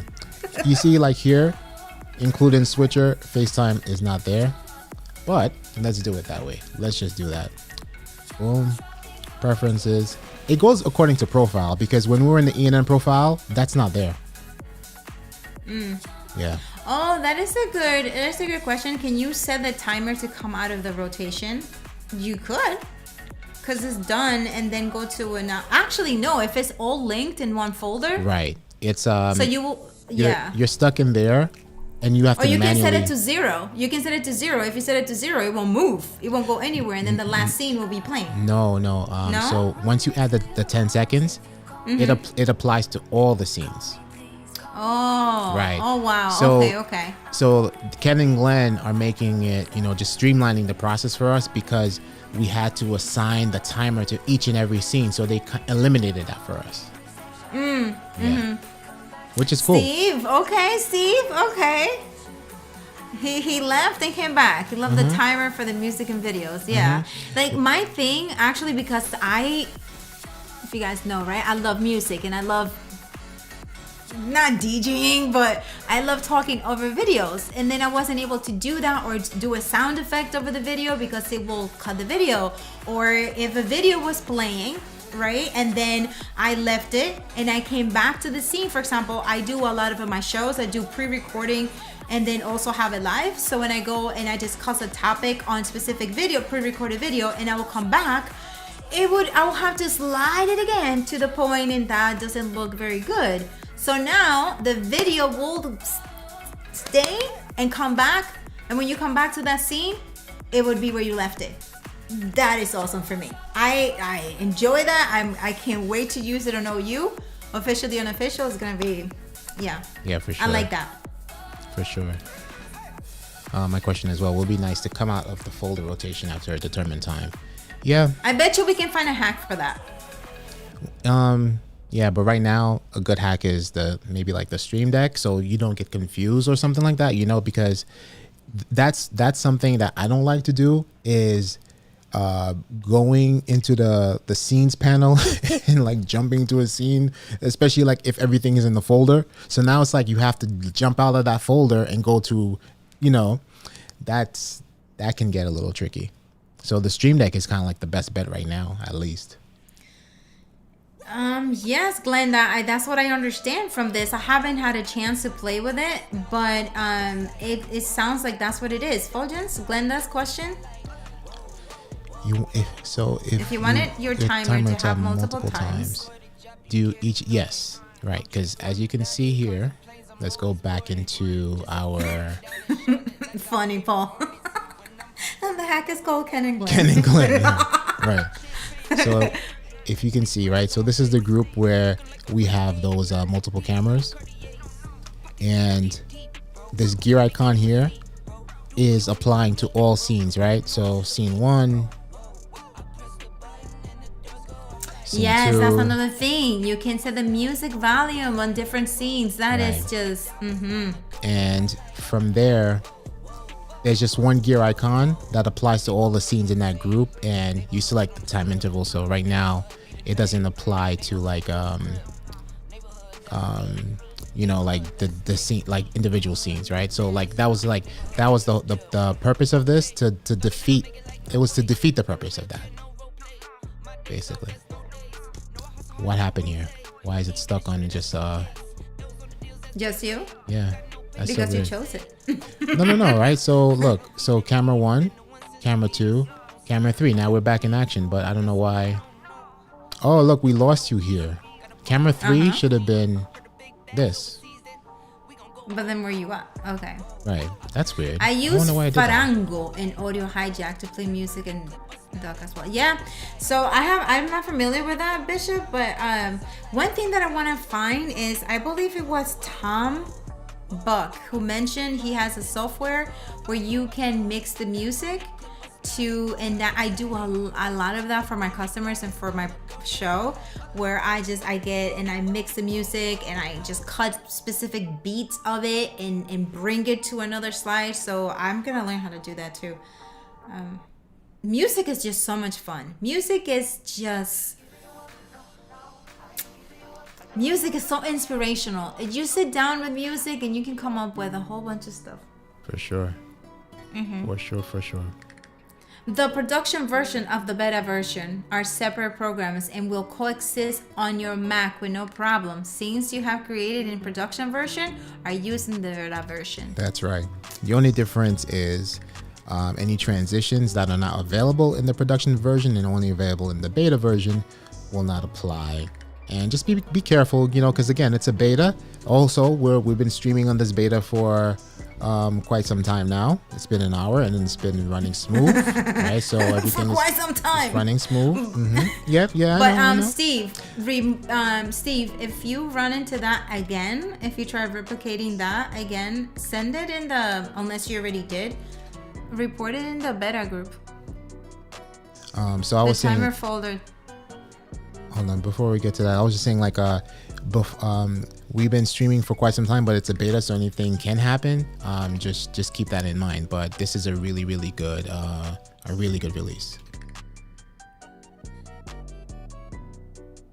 You see, like here, including switcher, FaceTime is not there, but let's do it that way. Let's just do that. Boom. Preferences. It goes according to profile, because when we're in the ENN profile, that's not there. Yeah. Oh, that's a good question. Can you set the timer to come out of the rotation? You could, because it's done, and then go to actually no, if it's all linked in one folder. Right. It's so you will you're stuck in there. And you have to manually... can set it to 0. You can set it to 0. If you set it to 0, it won't move. It won't go anywhere. And then the last scene will be playing. No. So once you add the 10 seconds, it applies to all the scenes. Oh. Right. Oh, wow. So, okay. So Ken and Glenn are making it, just streamlining the process for us, because we had to assign the timer to each and every scene. So they eliminated that for us. Yeah. Which is cool. Steve, okay. He left and came back. He loved the timer for the music and videos. Yeah. Like my thing, actually, because if you guys know, right? I love music and I love not DJing, but I love talking over videos. And then I wasn't able to do that or do a sound effect over the video because it will cut the video. Or if a video was playing, right, and then I left it and I came back to the scene. For example, I do a lot of my shows. I do pre-recording and then also have it live. So when I go and I discuss a topic on specific video, pre-recorded video, and I will come back, I will have to slide it again to the point, and that doesn't look very good. So now the video will stay and come back, and when you come back to that scene, it would be where you left it. That is awesome for me. I enjoy that. I can't wait to use it on OU. Officially unofficial is gonna be, yeah. Yeah, for sure. I like that. For sure. My question as well, will be nice to come out of the folder rotation after a determined time. Yeah. I bet you we can find a hack for that. Yeah, but right now a good hack is maybe like the Stream Deck, so you don't get confused or something like that, because that's something that I don't like to do, is going into the scenes panel and like jumping to a scene, especially like if everything is in the folder. So now it's like you have to jump out of that folder and go to, that can get a little tricky. So the Stream Deck is kind of like the best bet right now, at least. Yes, Glenn, that's what I understand from this. I haven't had a chance to play with it, but it sounds like that's what it is. Fuljens, Glenda's question. If you wanted your timer to have multiple times, do each, yes, right? Because as you can see here, let's go back into our funny Paul. And the hack is called Ken and Glenn. Ken and Glenn, yeah. Right. So if you can see, right, so this is the group where we have those multiple cameras, and this gear icon here is applying to all scenes, right? So scene 1, scene yes, 2. that's another thing. You can set the music volume on different scenes. That Right. is just And from there, there's just one gear icon that applies to all the scenes in that group, and you select the time interval. So right now it doesn't apply to like like the scene, like individual scenes, right? So like that was the purpose of this, to defeat the purpose of that, basically. What happened here? Why is it stuck on just you? Yeah, that's Because so you weird. chose it. No, right? So look, so camera 1, camera 2, camera 3. Now we're back in action, but I don't know why. Oh, look, we lost you here. Camera 3 should have been this. But then where you at? Okay. Right. That's weird. I use wonder why I did that. Farango and Audio Hijack to play music and duck as well. Yeah. So I'm not familiar with that, Bishop, but one thing that I want to find is, I believe it was Tom Buck who mentioned he has a software where you can mix the music and that I do a lot of that for my customers and for my show, where I get and I mix the music and I just cut specific beats of it and bring it to another slide. So I'm gonna learn how to do that too. Music is just so much fun. Music is so inspirational. You sit down with music and you can come up with a whole bunch of stuff. For sure. For sure. The production version of the beta version are separate programs and will coexist on your Mac with no problem. Scenes you have created in production version are used in the beta version. That's right. The only difference is any transitions that are not available in the production version and only available in the beta version will not apply. And just be careful, because again, it's a beta. Also, we've been streaming on this beta for quite some time now. It's been an hour and it's been running smooth, right? So everything for quite some time. is running smooth. Yep, yeah. But I know. Steve, if you run into that again, if you try replicating that again, send it in unless you already did, report it in the beta group. So I was saying, timer folder. hold on, before we get to that, I was just saying, like, we've been streaming for quite some time, but it's a beta, so anything can happen. Just keep that in mind. But this is a really good release.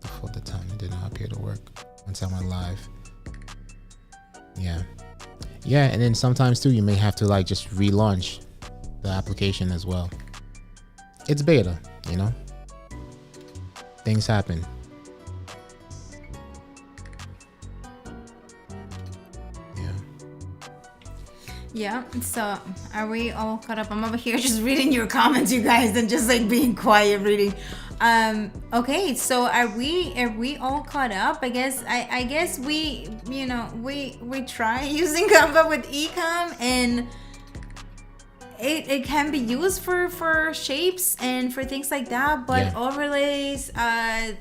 Before the time it did not appear to work once I went live. Yeah, and then sometimes too you may have to like just relaunch the application as well. It's beta, you know. Things happen. Yeah, so are we all caught up? I'm over here just reading your comments, you guys, and just like being quiet reading. Okay, so are we all caught up? I guess we try using Canva with Ecamm, and it can be used for shapes and for things like that, but overlays,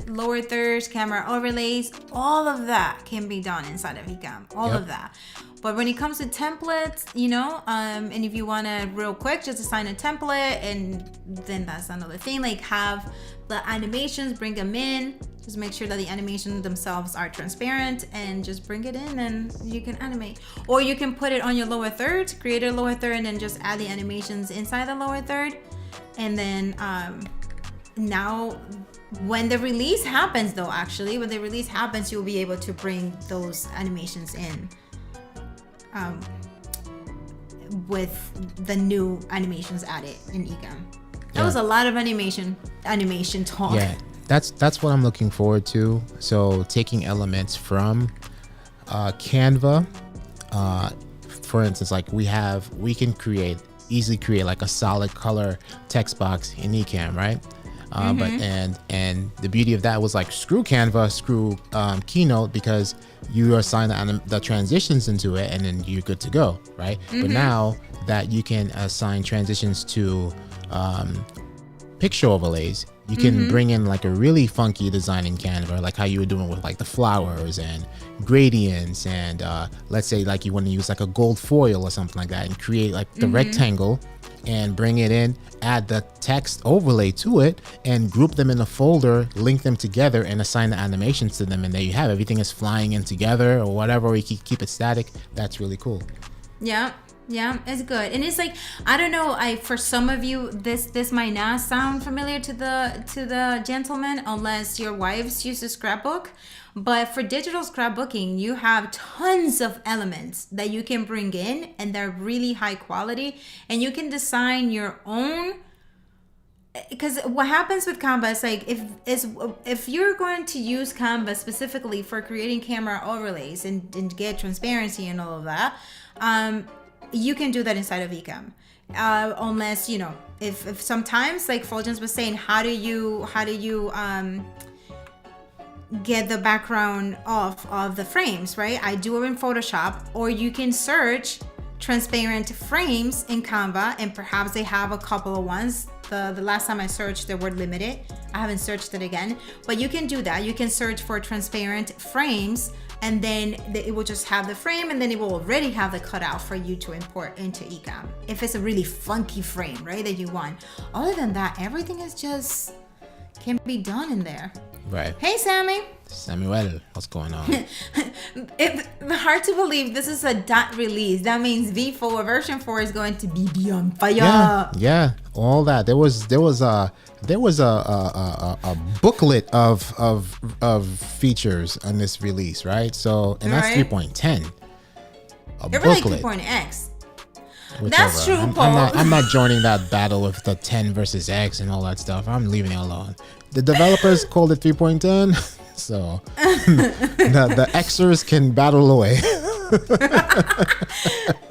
lower thirds, camera overlays, all of that can be done inside of Ecamm, all of that. But when it comes to templates, and if you want to real quick just assign a template, and then that's another thing, like have the animations, bring them in, just make sure that the animations themselves are transparent, and just bring it in and you can animate. Or you can put it on your lower third, create a lower third, and then just add the animations inside the lower third. And then now when the release happens though, when the release happens, you'll be able to bring those animations in. With the new animations added in Ecamm. That was a lot of animation talk. Yeah, that's what I'm looking forward to. So taking elements from Canva, for instance, like we can easily create like a solid color text box in Ecamm, right? But and the beauty of that was like screw Canva, screw Keynote, because you assign the transitions into it and then you're good to go, right? But now that you can assign transitions to picture overlays, you can bring in like a really funky design in Canva, like how you were doing with like the flowers and gradients, and let's say like you want to use like a gold foil or something like that, and create like the rectangle and bring it in, add the text overlay to it, and group them in a folder, link them together, and assign the animations to them. And there you have everything is flying in together or whatever, or you can keep it static. That's really cool. Yeah, it's good. And it's like, I don't know, for some of you this might not sound familiar to the gentleman unless your wives use a scrapbook. But for digital scrapbooking, you have tons of elements that you can bring in, and they're really high quality, and you can design your own. Because what happens with Canva is like, if you're going to use Canva specifically for creating camera overlays and get transparency and all of that, you can do that inside of Ecamm. Unless, if sometimes, like Fuljens was saying, how do you get the background off of the frames, right? I do it in Photoshop, or you can search transparent frames in Canva, and perhaps they have a couple of ones. The last time I searched, they were limited. I haven't searched it again, but you can do that. You can search for transparent frames, and then it will just have the frame, and then it will already have the cutout for you to import into Ecamm if it's a really funky frame, right, that you want. Other than that, everything is just can be done in there. Right. Hey, Sammy. Samuel, what's going on? It's hard to believe this is a dot release. That means V4 version 4 is going to be on fire. Yeah, all that. There was a booklet of features on this release, right? So, and that's 3.10. A booklet. Like 3.x. Whichever. That's true, Paul. I'm not joining that battle with the 10 versus X and all that stuff. I'm leaving it alone. The developers called it 3.10, so the Xers can battle away.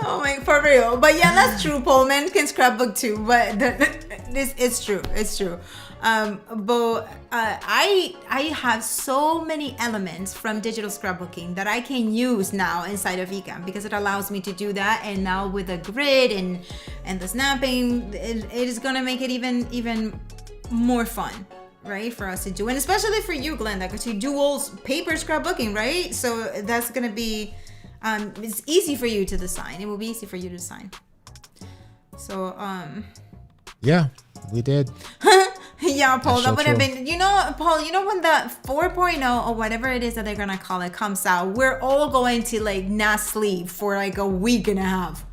Oh my, for real. But yeah, that's true. Paul, men can scrapbook too, but it's true. It's true. But I have so many elements from digital scrapbooking that I can use now inside of Ecamm, because it allows me to do that. And now with the grid and the snapping, it is gonna make it even more fun, right, for us to do. And especially for you, Glenda, because you do all paper scrapbooking, right? So that's gonna be it's easy for you to design. It will be easy for you to design. So yeah, we did. Yeah, Paul, That's that so would have true. been, Paul, when the 4.0 or whatever it is that they're gonna call it comes out, we're all going to like not sleep for like a week and a half.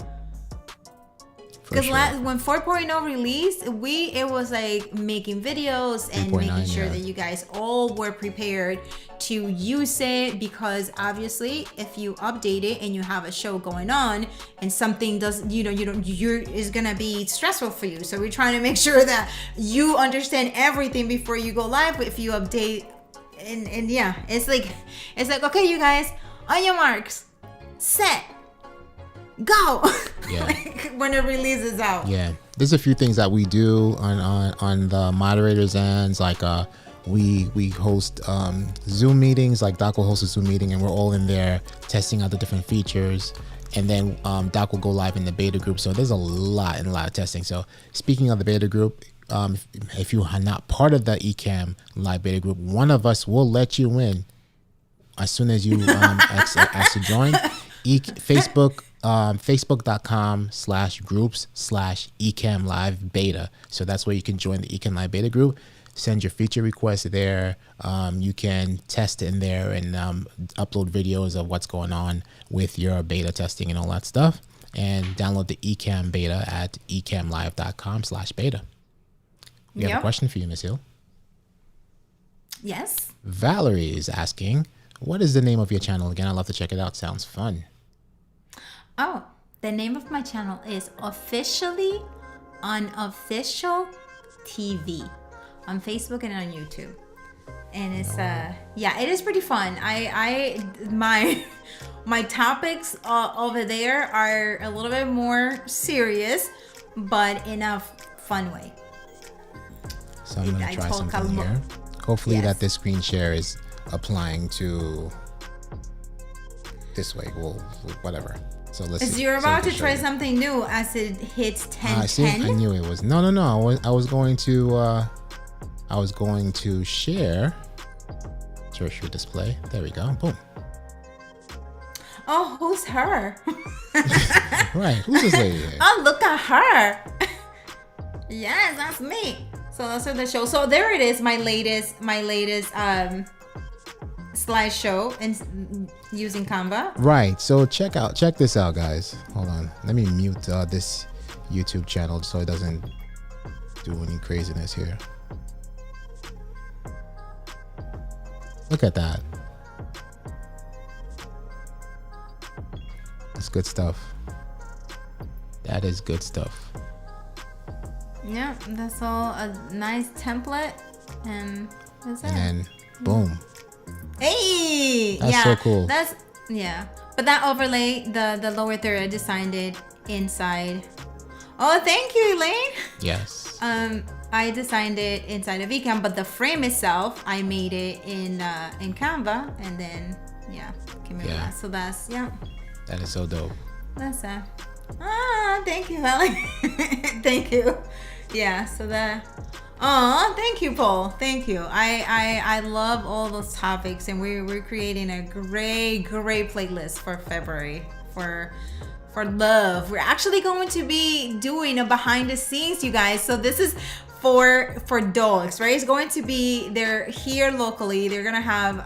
For Because sure. when 4.0 released, it was like making videos and 3.9, making sure yeah. that you guys all were prepared to use it, because obviously if you update it and you have a show going on and something doesn't, is gonna be stressful for you. So we're trying to make sure that you understand everything before you go live if you update. And yeah, it's like okay, you guys, on your marks, set, go. Yeah. Like when it releases out. Yeah, there's a few things that we do on the moderators' ends, like we host Zoom meetings. Like Doc will host a Zoom meeting, and we're all in there testing out the different features. And then Doc will go live in the beta group. So there's a lot of testing. So speaking of the beta group, if you are not part of the Ecamm live beta group, one of us will let you in as soon as you ask to join. Facebook.com/groups/Ecamm live beta. So that's where you can join the Ecamm live beta group. Send your feature requests there. You can test in there and upload videos of what's going on with your beta testing and all that stuff. And download the Ecamm beta at ecammlive.com/beta. We have a question for you, Miss Hill. Yes. Valerie is asking, what is the name of your channel again? I'd love to check it out. Sounds fun. Oh, the name of my channel is Officially Unofficial TV on Facebook and on YouTube. And it's it is pretty fun. My topics over there are a little bit more serious, but in a fun way. So I'm gonna try something here. Hopefully that this screen share is applying to this way. Well, whatever. So let's see. You're about to try something new as it hits 10:10. See, I knew it was. No. I was going to share tertiary display. There we go. Boom. Oh, who's her? Right. Who's this lady? Oh, look at her. Yes, that's me. So that's the show. So there it is. My latest slideshow and using Canva. Right. So check this out, guys. Hold on. Let me mute this YouTube channel so it doesn't do any craziness here. Look at that. That's good stuff. That is good stuff. Yeah, that's all a nice template, and that's it. And then boom. Hey, That's so cool. But that overlay, the lower third, I designed it inside. Oh, thank you, Elaine. Yes. I designed it inside of Ecamm, but the frame itself, I made it in Canva, and then came in that. So that's That is so dope. That's that. Thank you, Ellen. Thank you. Yeah, so that. Oh, thank you, Paul. Thank you. I love all those topics, and we're creating a great playlist for February for love. We're actually going to be doing a behind the scenes, you guys. So this is for dogs, right? It's going to be, they're here locally. They're gonna have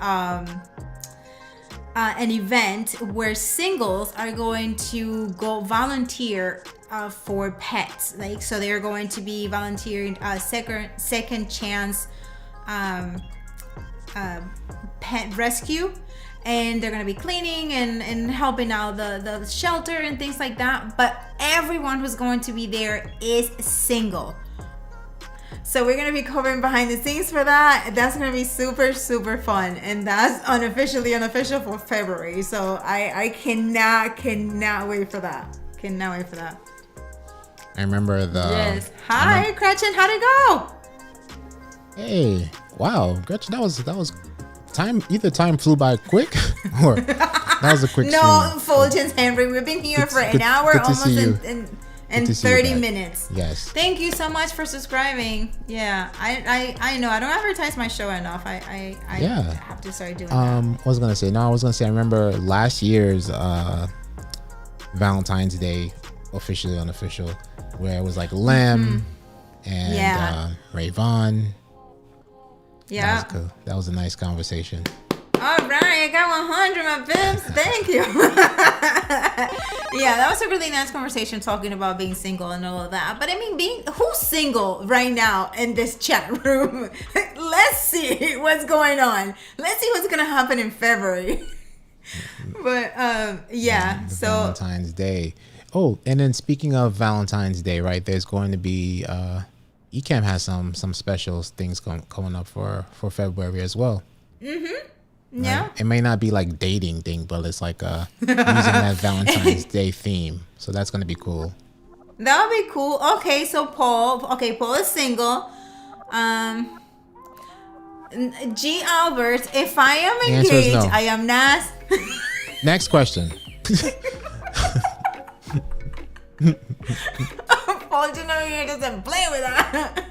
an event where singles are going to go volunteer for pets. Like, so they're going to be volunteering second chance pet rescue, and they're going to be cleaning and helping out the shelter and things like that. But everyone who's going to be there is single. So we're going to be covering behind the scenes for that. That's going to be super fun. And that's unofficial for February. So I cannot wait for that. Cannot wait for that. I remember the... Yes. Hi, Gretchen. How'd it go? Hey. Wow. Gretchen, that was time. Either time flew by quick or that was a quick No, stream. Fuljens Henry. We've been here for an hour almost and 30 minutes. Yes. Thank you so much for subscribing. Yeah, I know I don't advertise my show enough. I have to start doing that. What was I gonna say? No, I was gonna say I remember last year's Valentine's Day, officially unofficial, where it was like Lem and Yeah. Rayvon. Yeah. That was cool. That was a nice conversation. All right, I got 100, my bibs. Thank you. Yeah, that was a really nice conversation talking about being single and all of that. But I mean, who's single right now in this chat room? Let's see what's going on. Let's see what's gonna happen in February. But yeah, so Valentine's Day. Oh, and then speaking of Valentine's Day, right? There's going to be Ecamm has some special things coming up for February as well. yeah. Right? It may not be like dating thing, but it's like using that Valentine's Day theme. So that's going to be cool. That would be cool. Okay, so Paul is single. G. Albert, if I am The answer is engaged, no. I am not. Next question. Paul, you know you doesn't play with that.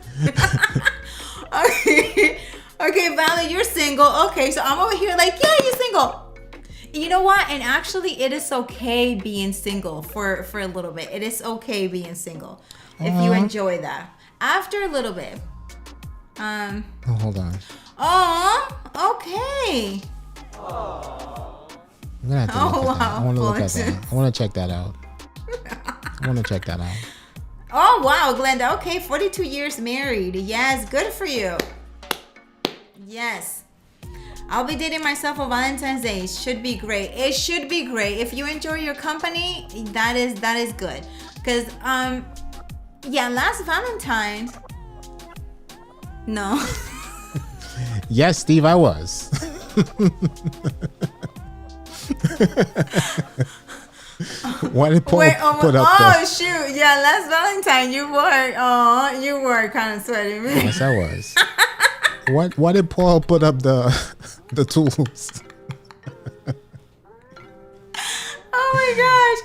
Okay, Valerie, you're single. Okay, so I'm over here like, yeah, you're single. You know what? And actually, it is okay being single for a little bit. It is okay being single if you enjoy that. After a little bit. Oh, hold on. Oh, okay. I'm gonna have to look at that. wow. I want to look at that. I want to check that out. Oh, wow, Glenda. Okay, 42 years married. Yes, good for you. Yes. I'll be dating myself on Valentine's Day. Should be great. It should be great. If you enjoy your company, that is good. Because, yeah, last Valentine's. No. Yes, Steve, I was. Why did Paul put up the... shoot. Yeah, last Valentine you were kind of sweating me. Yes, I was. Why did Paul put up the tools? Oh my gosh.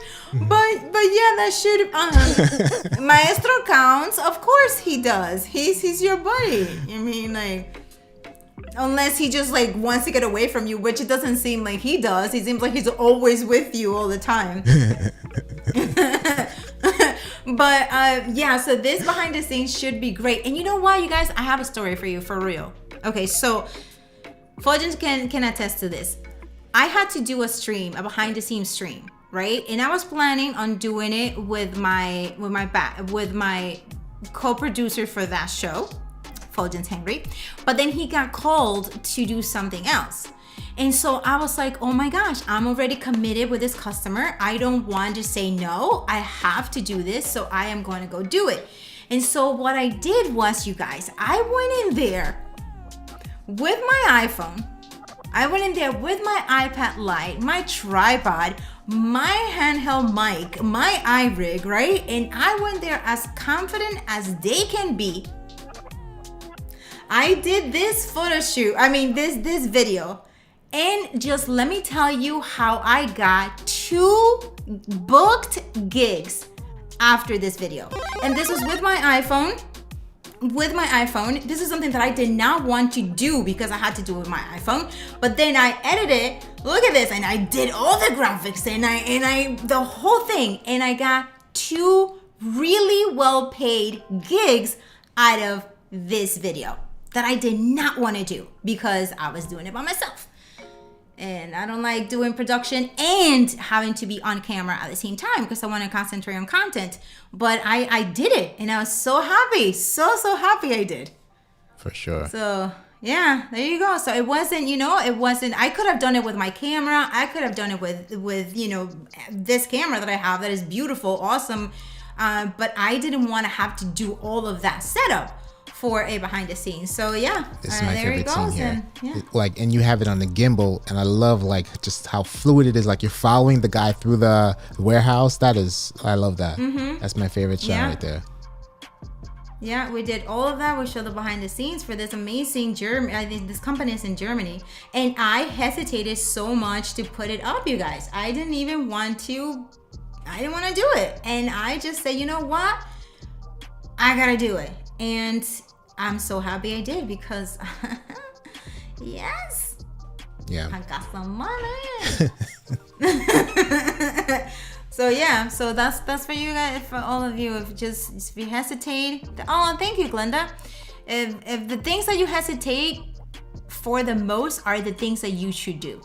But yeah, that should Maestro counts. Of course he does. He's your buddy. I mean, like, unless he just like wants to get away from you, which it doesn't seem like he does. He seems like he's always with you all the time. But yeah, so this behind the scenes should be great. And you know what, you guys, I have a story for you, for real. Okay, so Fuljens can attest to this. I had to do a behind the scenes stream, right? And I was planning on doing it with my co-producer for that show, Fuljens Henry. But then he got called to do something else. And so I was like, oh my gosh, I'm already committed with this customer. I don't want to say no. I have to do this, so I am going to go do it. And so what I did was, you guys, I went in there with my iPhone. I went in there with my iPad Lite, my tripod, my handheld mic, my iRig, right? And I went there as confident as they can be. I did this photo shoot, this video. And just let me tell you how I got 2 booked gigs after this video. And this was with my iPhone. This is something that I did not want to do because I had to do it with my iPhone. But then I edited, look at this, and I did all the graphics and I the whole thing. And I got 2 really well paid gigs out of this video that I did not want to do because I was doing it by myself. And I don't like doing production and having to be on camera at the same time because I want to concentrate on content. But I did it and I was so happy. So happy I did. For sure. So yeah, there you go. So it wasn't, I could have done it with my camera. I could have done it with this camera that I have that is beautiful, awesome. But I didn't want to have to do all of that setup for a behind the scenes. So yeah, this is my there it favorite scene goes. here. And, yeah. And you have it on the gimbal, and I love just how fluid it is. Like you're following the guy through the warehouse. I love that. That's my favorite shot right there. Yeah, we did all of that. We showed the behind the scenes for this amazing this company is in Germany. And I hesitated so much to put it up, you guys. I didn't want to do it. And I just said, you know what? I gotta do it. And I'm so happy I did because yes. Yeah. I got some money. So yeah, so that's for you guys, for all of you. If you hesitate, thank you, Glenda. If the things that you hesitate for the most are the things that you should do.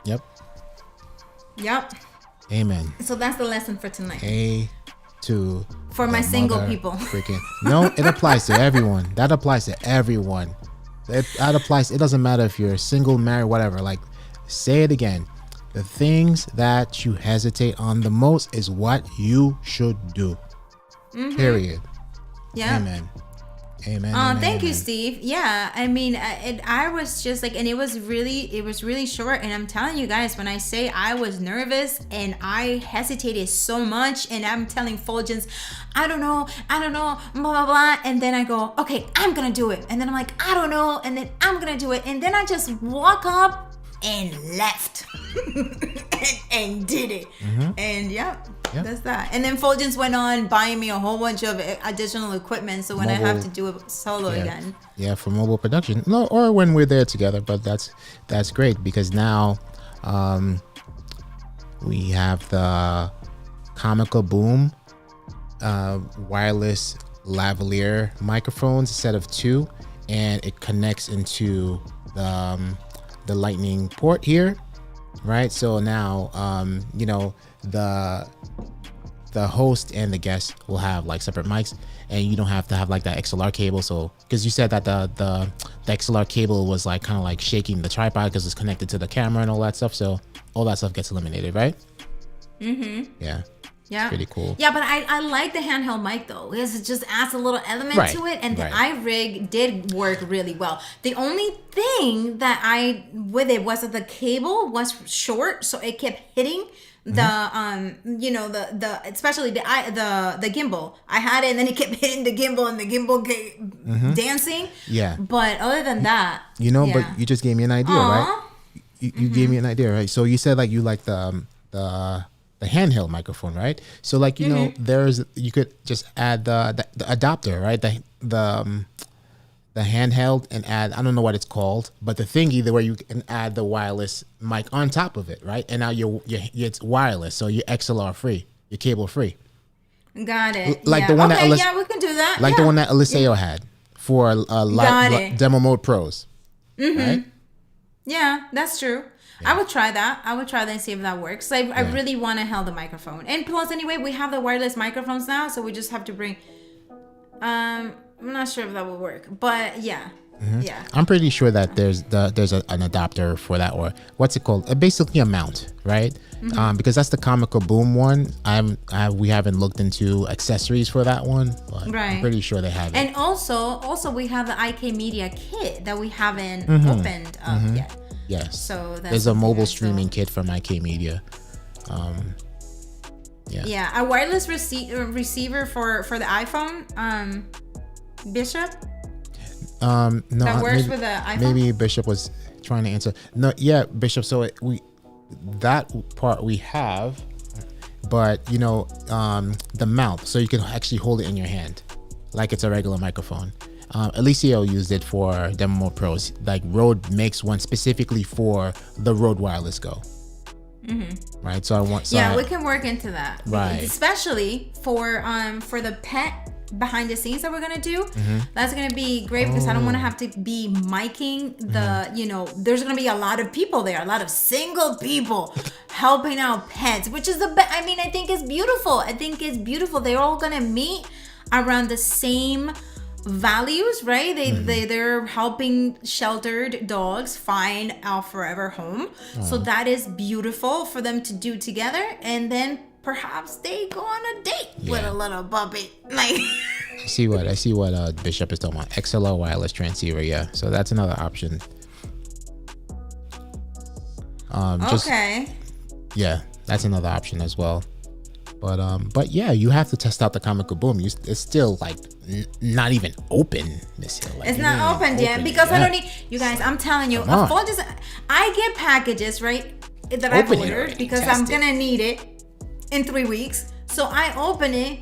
Yep. Amen. So that's the lesson for tonight. For my single people. No, it applies to everyone. That applies to everyone. That applies. It doesn't matter if you're single, married, whatever. Like, say it again. The things that you hesitate on the most is what you should do. Period. Yeah. Amen. Thank you, Steve. Yeah, I mean, I was just like, and it was really short. And I'm telling you guys, when I say I was nervous and I hesitated so much, and I'm telling Fuljens, I don't know, blah, blah, blah. And then I go, okay, I'm going to do it. And then I'm like, I don't know. And then I'm going to do it. And then I just walk up and left and did it. And that's that. And then Fuljens went on buying me a whole bunch of additional equipment, so when I have to do it solo again. Yeah, for mobile production. No, or when we're there together. But that's great, because now we have the Comical Boom wireless lavalier microphones instead of 2, and it connects into the lightning port here, right? So now the host and the guest will have like separate mics, and you don't have to have like that XLR cable. So because you said that the XLR cable was like kind of like shaking the tripod because it's connected to the camera and all that stuff, so all that stuff gets eliminated, right? Yeah, pretty cool. Yeah, but I like the handheld mic though, because it just adds a little element to it, and the iRig did work really well. The only thing that with it was that the cable was short, so it kept hitting the the especially the gimbal. I had it, and then it kept hitting the gimbal, and the gimbal kept dancing. Yeah. But other than that, but you just gave me an idea, right? You gave me an idea, right? So you said like you like the handheld microphone, right? So like you could just add the adapter, right? The handheld, and add, I don't know what it's called, but the thingy where you can add the wireless mic on top of it, right? And now it's wireless, so you're XLR free, you're cable free. Got it. Like the one that we can do that. Like the one that Eliseo had for demo mode pros. Right? Yeah, that's true. Yeah. I would try that and see if that works. I really want to hold the microphone. And plus, anyway, we have the wireless microphones now, so we just have to bring... I'm not sure if that will work, but yeah. Yeah. I'm pretty sure that there's an adapter for that, or what's it called? Basically a mount, right? Because that's the Comical Boom one. We haven't looked into accessories for that one, but I'm pretty sure they have it. And also we have the IK Media kit that we haven't opened up yet. Yes. So there's a mobile streaming kit from IK Media. Yeah, a wireless receiver for the iPhone. Bishop. No, that works with the iPhone. Maybe Bishop was trying to answer. No, yeah, Bishop. So that part we have, but the mount, so you can actually hold it in your hand, like it's a regular microphone. Eliseo used it for Demo Mode Pros. Like Rode makes one specifically for the Rode Wireless Go. Right. So we can work into that. Right. Especially for the pet behind the scenes that we're gonna do. That's gonna be great, because I don't want to have to be miking the there's gonna be a lot of people there, a lot of single people helping out pets, which is the best. I mean, I think it's beautiful. They're all gonna meet around the same values, right? They're helping sheltered dogs find a forever home. So that is beautiful for them to do together, and then perhaps they go on a date with a little puppy. Like I see what Bishop is talking about. XLR wireless transceiver, so that's another option. That's another option as well. But yeah, you have to test out the Comical Boom. It's still like not even open, Miss Hill. Like, it's not open yet, because I don't need you guys. I'm telling you, I get packages, right, that I've ordered because I'm gonna need it in 3 weeks. So I open it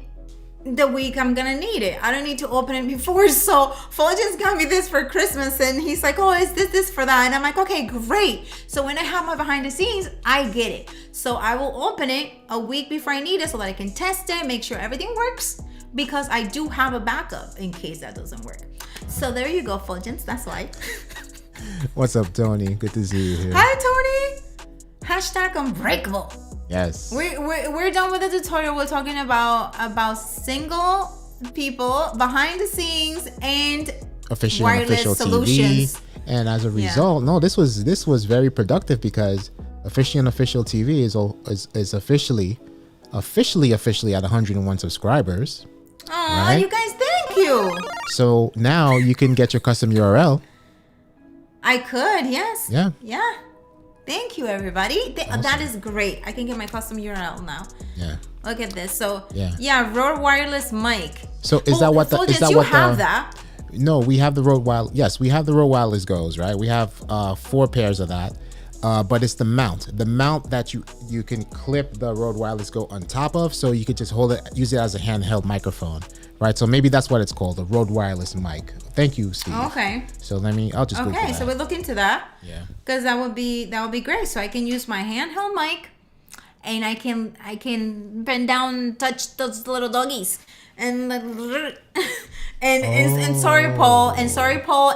the week I'm gonna need it. I don't need to open it before. So Fuljens got me this for Christmas, and he's like, oh, is this for that? And I'm like, okay, great. So when I have my behind the scenes, I get it. So I will open it a week before I need it so that I can test it, make sure everything works, because I do have a backup in case that doesn't work. So there you go, Fuljens. That's why. What's up, Tony? Good to see you here. Hi, Tony. Hashtag unbreakable. Yes. We're done with the tutorial. We're talking about single people behind the scenes and official wireless solutions. TV. And as a result, no, this was very productive because officially and official TV is officially at 101 subscribers. Aw, right? you guys, thank you. So now you can get your custom URL. I could, yes. Yeah. Yeah. Thank you, everybody. Awesome. That is great. I can get my custom URL now. Yeah. Look at this. So yeah, Rode wireless mic. So is that what that? No, we have the Rode Wireless. Yes, we have the Rode Wireless Goes, right? We have 4 pairs of that. But it's the mount that you can clip the Rode Wireless Go on top of, so you could just use it as a handheld microphone, right? So maybe that's what it's called, the Rode Wireless mic. Thank you, Steve. Okay. So I'll just Google that. So we'll look into that. Yeah. Because that would be great. So I can use my handheld mic, and I can bend down, touch those little doggies, and and sorry Paul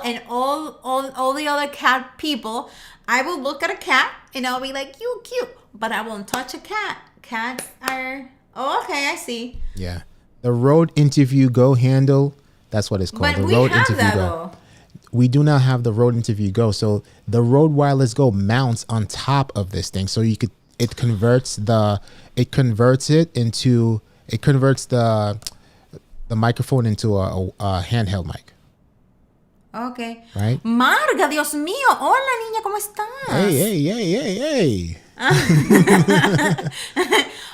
and all the other cat people. I will look at a cat and I'll be like, you cute, but I won't touch a cat. Cats are okay. I see. Yeah. The Rode Interview Go handle. That's what it's called. But the we Rode have Interview that Go. though. We do not have the Rode Interview Go. So the Rode Wireless Go mounts on top of this thing. So it converts the microphone into a handheld mic. Okay. Right? Marga, Dios mío. Hola, niña, ¿cómo estás? Hey.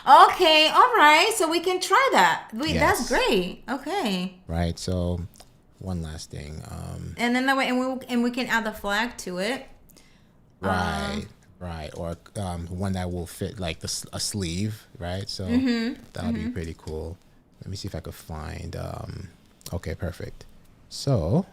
Okay, all right. So we can try that. Yes. That's great. Okay. Right. So one last thing. And then that way, and we can add the flag to it. Right. Or one that will fit like a sleeve, right? So that'll be pretty cool. Let me see if I could find. Okay, perfect. So,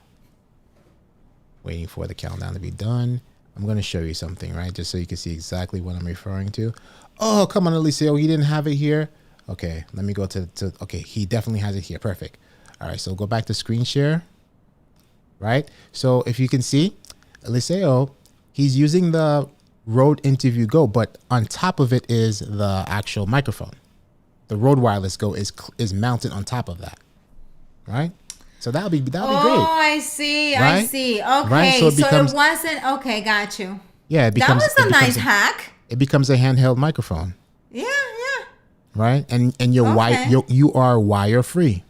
waiting for the countdown to be done. I'm going to show you something, right? Just so you can see exactly what I'm referring to. Oh, come on, Eliseo. He didn't have it here. Okay, let me go to okay, he definitely has it here. Perfect. All right, so go back to screen share, right? So if you can see, Eliseo, he's using the Rode Interview Go, but on top of it is the actual microphone. The Rode Wireless Go is mounted on top of that, right? So that'll be great. Oh, I see. Right? I see. Okay. Right? So it wasn't okay. Got you. Yeah, That was a nice hack. It becomes a handheld microphone. Yeah. Right? And you're Okay. you are wire free.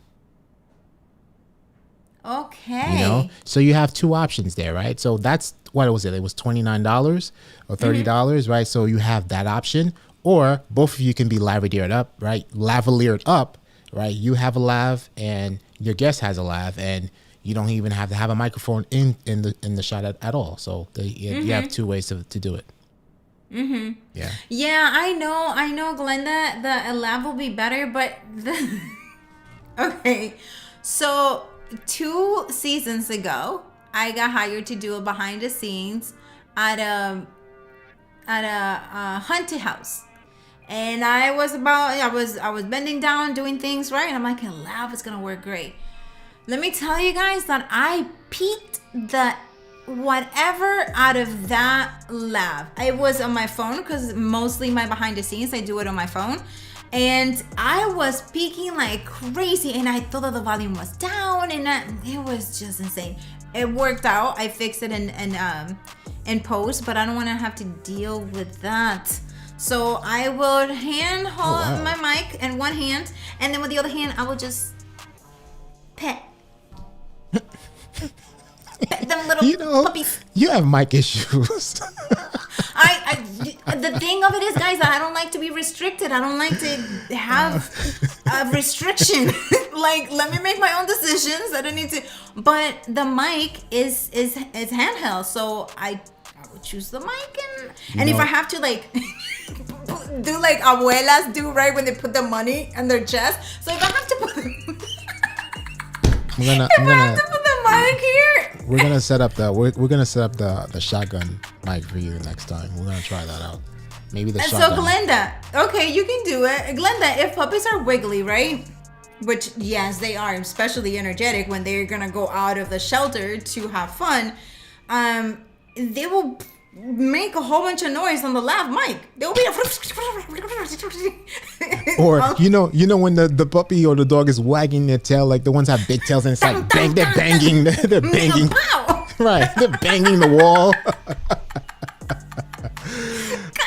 Okay. You know? So you have 2 options there, right? So that's what was it? It was $29 or $30, right? So you have that option, or both of you can be lavaliered up, right? Lavaliered up, right? You have a lav and your guest has a lav, and you don't even have to have a microphone in the shot at all. So you have 2 ways to do it. Yeah. Yeah, I know, Glenda. The lav will be better, but okay. So 2 seasons ago, I got hired to do a behind the scenes at a haunted house. And I was bending down doing things right, and I'm like, a lav is gonna work great. Let me tell you guys that I peaked the whatever out of that lav. It was on my phone, because mostly my behind the scenes I do it on my phone, and I was peaking like crazy, and I thought that the volume was down, and it was just insane. It worked out. I fixed it in post, but I don't want to have to deal with that. So I will hand hold my mic in one hand, and then with the other hand, I will just pet them little puppies. You have mic issues. The thing of it is, guys, I don't like to be restricted. I don't like to have a restriction. Like, let me make my own decisions. I don't need to. But the mic is handheld, so I would choose the mic, and if I have to like do like abuelas do, right, when they put the money on their chest. So if I have to put If I have to put the mic here. we're gonna set up the shotgun mic for you next time. We're gonna try that out. Maybe the shotgun. So Glenda, okay, you can do it. Glenda, if puppies are wiggly, right? Which yes, they are, especially energetic when they're gonna go out of the shelter to have fun. They will make a whole bunch of noise on the lav mic. They'll be or you know when the puppy or the dog is wagging their tail, like the ones have big tails and it's like they're banging right, they're banging the wall.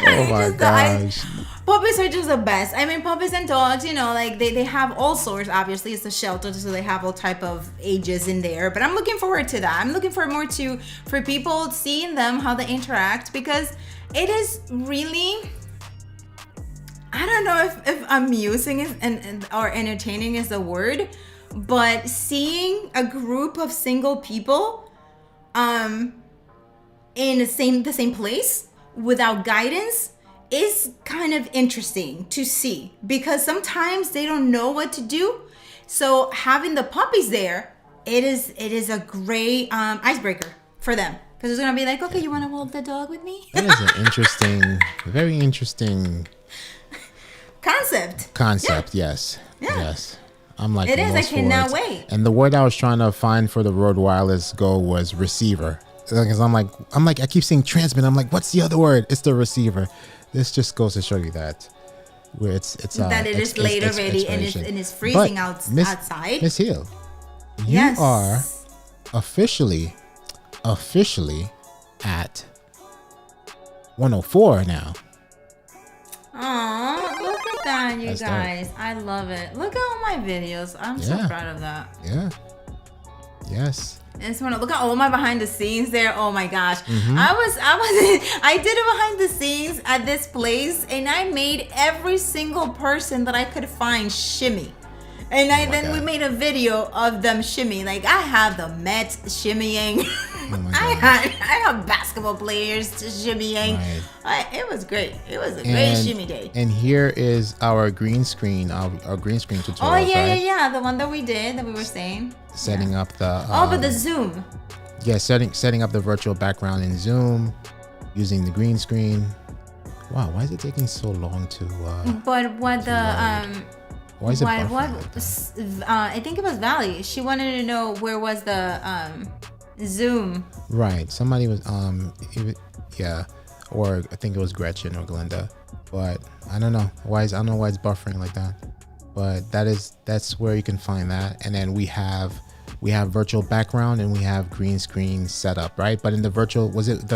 Oh my gosh. Puppies are just the best. I mean, puppies and dogs, like they have all sorts. Obviously, it's a shelter, so they have all type of ages in there. But I'm looking forward to that. I'm looking forward more for people seeing them, how they interact, because it is really, I don't know if amusing is or entertaining is the word, but seeing a group of single people in the same place without guidance is kind of interesting to see, because sometimes they don't know what to do. So having the puppies there, it is a great icebreaker for them, because it's gonna be like, okay, you want to hold the dog with me? That is an interesting, very interesting concept. Yeah. Yes. I'm like, it is. I cannot wait. And the word I was trying to find for the Rode Wireless Go was receiver. Because I'm like, I keep saying transmit. I'm like, what's the other word? It's the receiver. This just goes to show you that where it's that it is late already and it's freezing outside. Miss Hill, you are officially at 104 now. Oh, look at that, you guys! Dope. I love it. Look at all my videos. I'm so proud of that. Yeah. Yes. And so look at all my behind the scenes there. Oh my gosh. I did a behind the scenes at this place, and I made every single person that I could find shimmy. And we made a video of them shimmying. Like, I have the Mets shimmying. I have basketball players shimmying. Right. It was great. It was a great shimmy day. And here is our green screen, our green screen tutorial. Oh yeah. The one that we did, that we were saying. Setting up the but the Zoom. Yeah, setting up the virtual background in Zoom using the green screen. Wow, why is it taking so long to but what the why is it buffering? I think it was Valley. She wanted to know where was the Zoom. Right. Somebody was or I think it was Gretchen or Glenda. But I don't know why it's buffering like that. But that's where you can find that. And then we have virtual background and we have green screen setup, right? But in the virtual, was it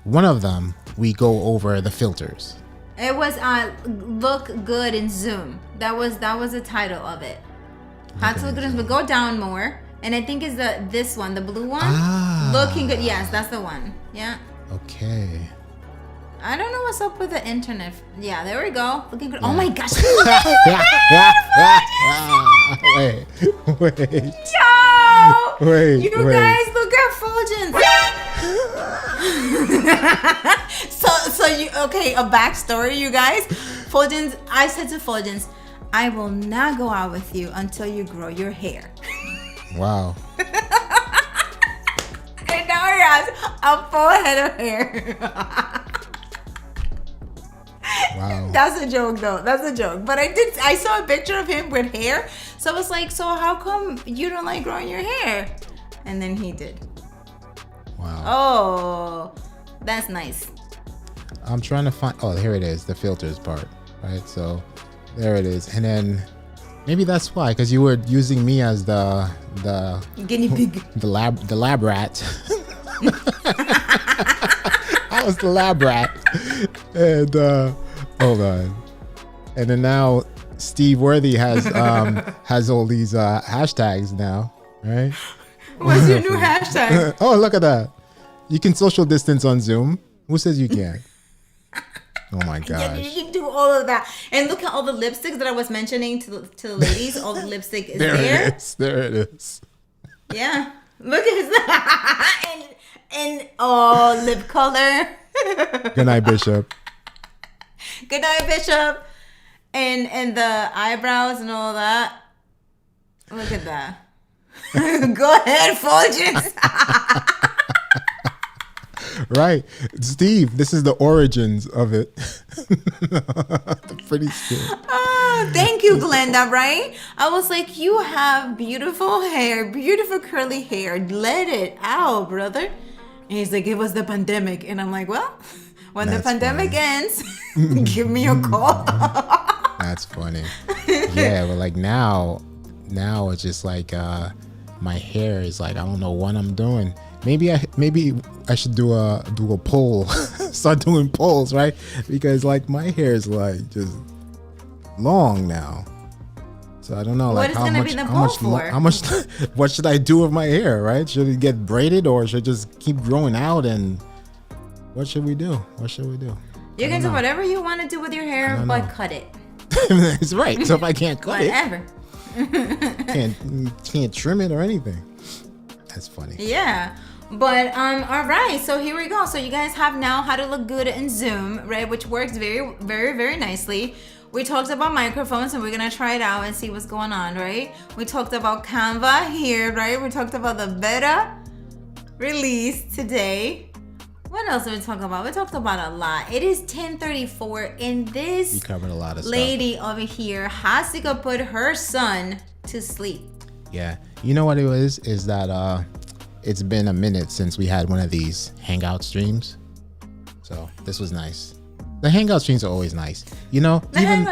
one of them, we go over the filters. It was look good in Zoom. That was the title of it. How to look good in Zoom. Go down more. And I think it's this one, the blue one. Looking good. Yes, that's the one. Yeah. Okay. I don't know what's up with the internet. Yeah, there we go. Looking good. Yeah. Oh my gosh. Wait. Yo! Wait. You guys, look at Fuljens. so you okay? A backstory, you guys. Fuljens. I said to Fuljens, I will not go out with you until you grow your hair. Wow. And now he has a full head of hair. Wow. That's a joke though. That's a joke. But I saw a picture of him with hair. So I was like, so how come you don't like growing your hair? And then he did. Wow. Oh, that's nice. I'm trying to find, here it is, the filters part, right? So there it is. And then maybe that's why, because you were using me as the guinea pig. The lab rat. I was the lab rat. And hold on. And then now Steve Worthy has all these hashtags now, right? What's your new hashtag? Oh, look at that. You can social distance on Zoom. Who says you can't? Oh my gosh. Yeah, you can do all of that. And look at all the lipsticks that I was mentioning to the ladies. All the lipstick is there. There it is. Yeah. Look at this. and lip color. Good night, Bishop. Good night, Bishop. And the eyebrows and all that. Look at that. Go ahead, Fuljens. Right. Steve, this is the origins of it. Pretty scared. Oh, thank you, Glenda, right? I was like, you have beautiful hair, beautiful curly hair. Let it out, brother. And he's like, it was the pandemic. And I'm like, well, when That's the pandemic funny. ends, give me a call. That's funny. Yeah, but like now it's just like my hair is like, I don't know what I'm doing. Maybe I should do a poll. Start doing polls, right? Because like my hair is like just long now. So I don't know, like What is gonna be the poll for? how much what should I do with my hair, right? Should it get braided or should it just keep growing out, and what should we do? You can do whatever you want to do with your hair, but cut it. That's right. So if I can't cut Whatever. can't trim it or anything. That's funny. Yeah. But all right, so here we go. So you guys have now how to look good in Zoom, right? Which works very, very, very nicely. We talked about microphones and we're gonna try it out and see what's going on, right? We talked about Canva here, right? We talked about the beta release today. What else did we talk about? We talked about a lot. It is 10:34 and this We covered a lot of lady stuff. over here has to go put her son to sleep. Yeah. You know what it is that it's been a minute since we had one of these hangout streams. So this was nice. The hangout streams are always nice. You know,